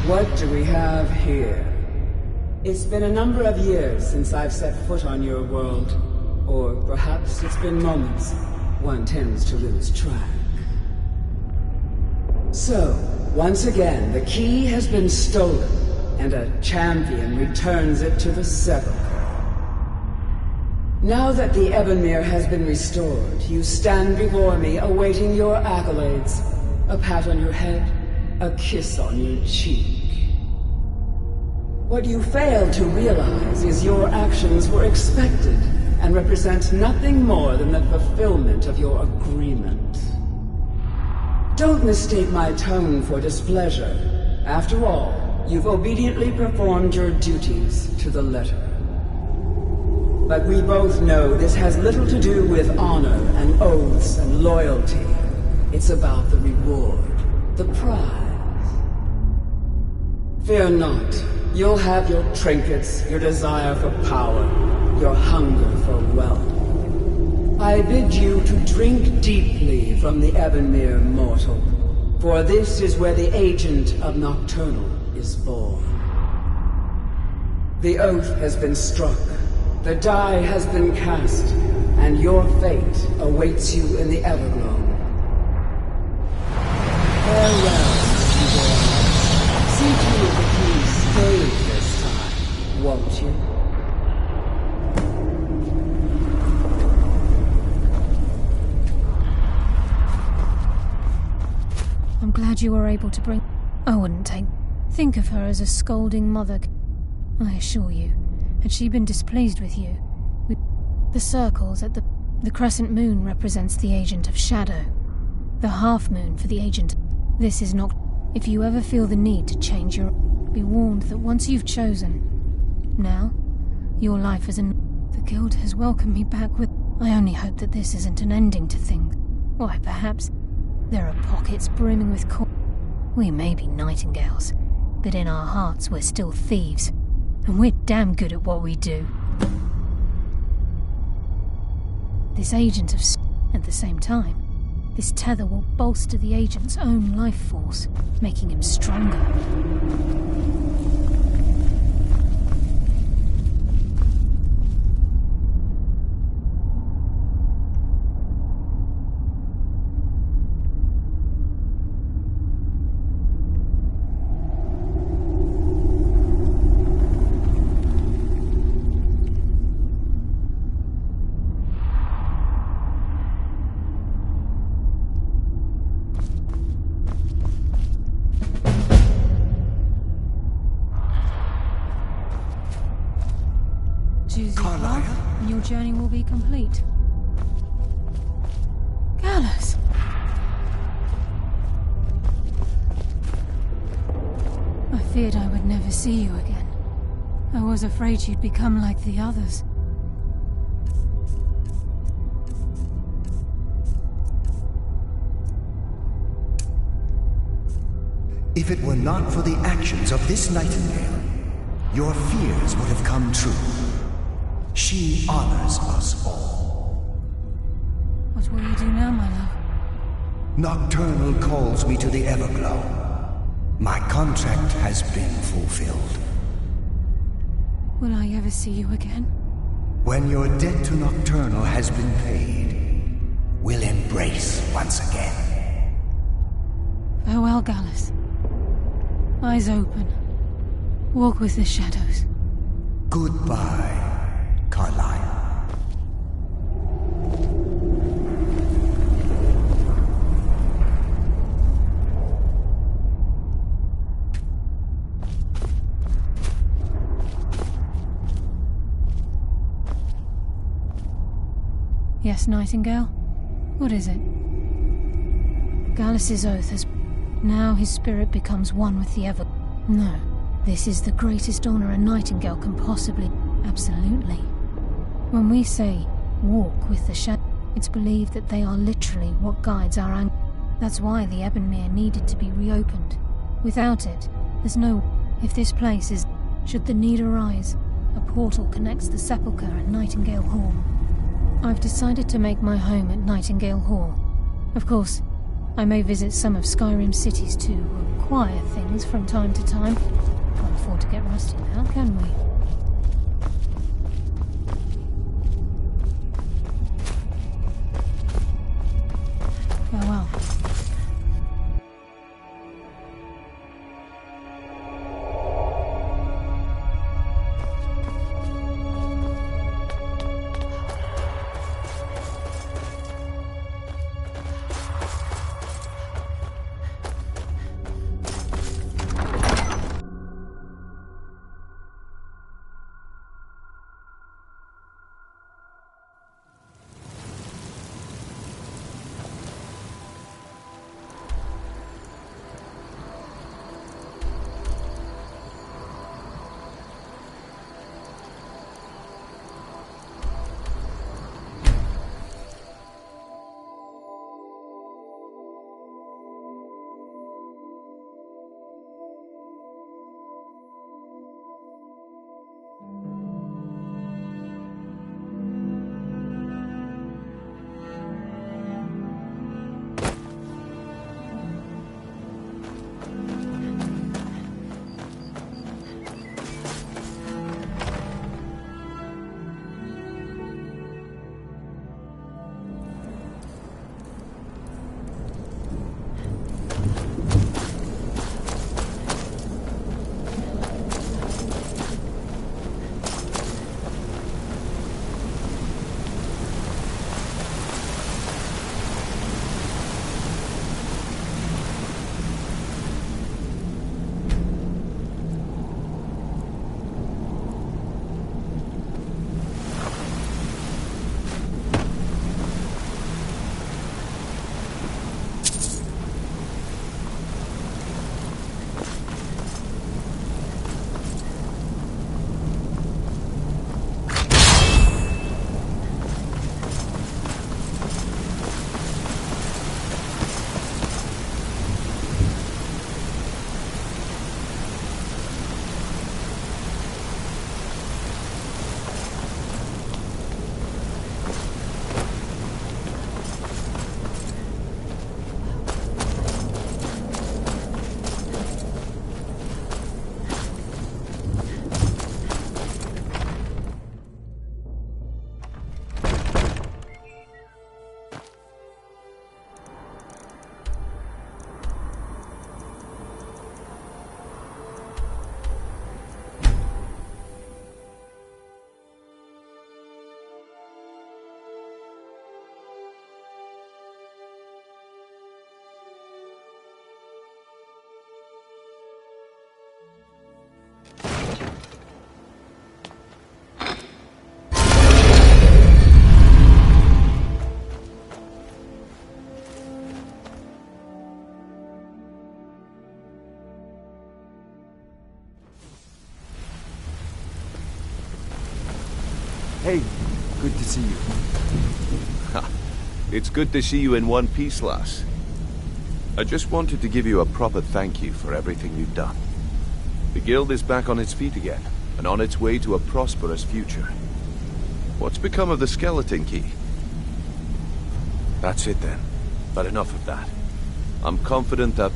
What do we have here? It's been a number of years since I've set foot on your world. Or perhaps it's been moments. One tends to lose track. So, once again, the key has been stolen, and a champion returns it to the Sepulchre. Now that the Ebonmere has been restored, you stand before me awaiting your accolades. A pat on your head, a kiss on your cheek. What you fail to realize is your actions were expected and represent nothing more than the fulfillment of your agreement. Don't mistake my tone for displeasure. After all, you've obediently performed your duties to the letter. But we both know this has little to do with honor and oaths and loyalty. It's about the reward, the prize. Fear not. You'll have your trinkets, your desire for power, your hunger for wealth. I bid you to drink deeply from the Ebonmere mortal, for this is where the agent of Nocturnal is born. The oath has been struck, the die has been cast, and your fate awaits you in the Everglow. Farewell, Mr. Boy. See to it that you stay this time, won't you? I'm glad you were able to bring... I wouldn't think of her as a scolding mother. I assure you, had she been displeased with you, the circles at the crescent moon represents the agent of shadow. The half moon for the agent. This is not... If you ever feel the need to change your... Be warned that once you've chosen... Now, your life as an... The guild has welcomed me back with... I only hope that this isn't an ending to things. Why, perhaps... There are pockets brimming with We may be nightingales, but in our hearts we're still thieves. And we're damn good at what we do. This agent of... At the same time, this tether will bolster the agent's own life force, making him stronger. And your journey will be complete. Gallus! I feared I would never see you again. I was afraid you'd become like the others. If it were not for the actions of this nightingale, your fears would have come true. She honors us all. What will you do now, my love? Nocturnal calls me to the Everglow. My contract has been fulfilled. Will I ever see you again? When your debt to Nocturnal has been paid, we'll embrace once again. Farewell, Gallus. Eyes open. Walk with the shadows. Goodbye, Carlyle. Yes, Nightingale? What is it? Gallus's oath has... Now his spirit becomes one with the Ever... No. This is the greatest honor a Nightingale can possibly... Absolutely. When we say, walk with the shadow, it's believed that they are literally what guides our anger. That's why the Ebonmere needed to be reopened. Without it, there's no... If this place is... Should the need arise, a portal connects the Sepulchre and Nightingale Hall. I've decided to make my home at Nightingale Hall. Of course, I may visit some of Skyrim's cities to acquire things from time to time. Can't afford to get rusty now, can we? Farewell. Hey, good to see you. It's good to see you in one piece, lass. I just wanted to give you a proper thank you for everything you've done. The guild is back on its feet again, and on its way to a prosperous future. What's become of the skeleton key? That's it then. But enough of that. I'm confident that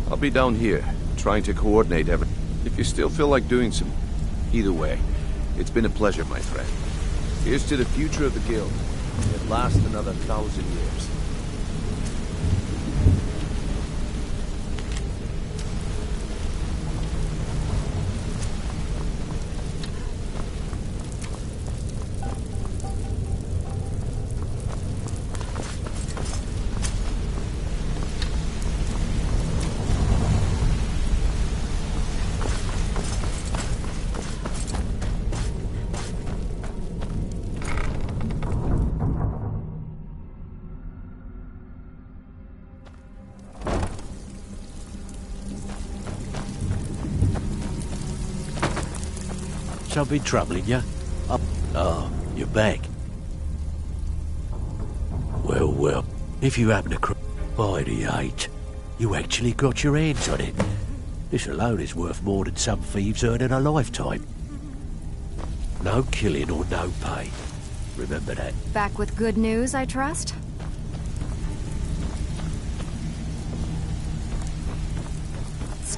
I'll be down here, trying to coordinate everything. If you still feel like doing some... Either way, it's been a pleasure, my friend. Here's to the future of the guild. It lasts another 1,000 years. Something troubling you? Oh, you're back. Well, if you happen to by the 8, you actually got your hands on it. This alone is worth more than some thieves earn in a lifetime. No killing or no pay. Remember that. Back with good news, I trust?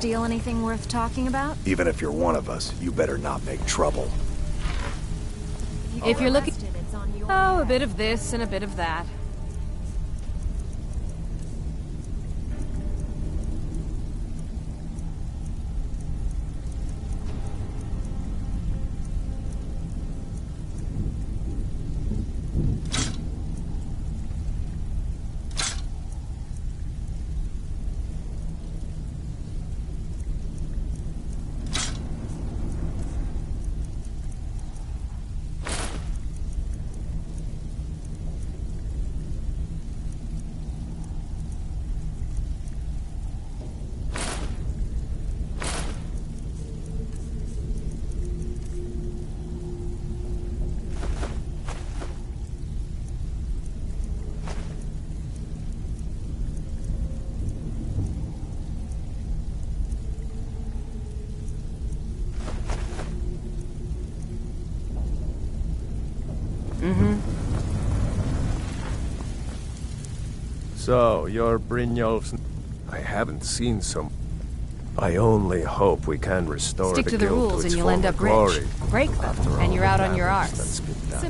steal anything worth talking about? Even if you're one of us, you better not make trouble. If you're looking... Oh, a bit of this and a bit of that. So, you're Brynjolf's... I haven't seen some... I only hope we can restore Stick the to the guild rules to and its you'll end former up rich. glory. Break them, and you're out on your arse.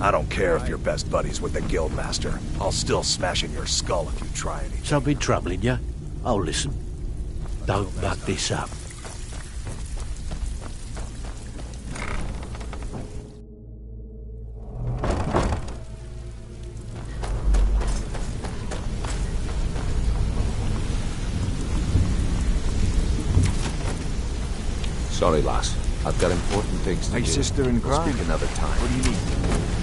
I don't care if you're best buddies with the Guildmaster. I'll still smash in your skull if you try anything. Something troubling you? I'll listen. Don't muck this up. Sorry, lass. I've got important things to do. My sister in We'll crime. speak another time. What do you need?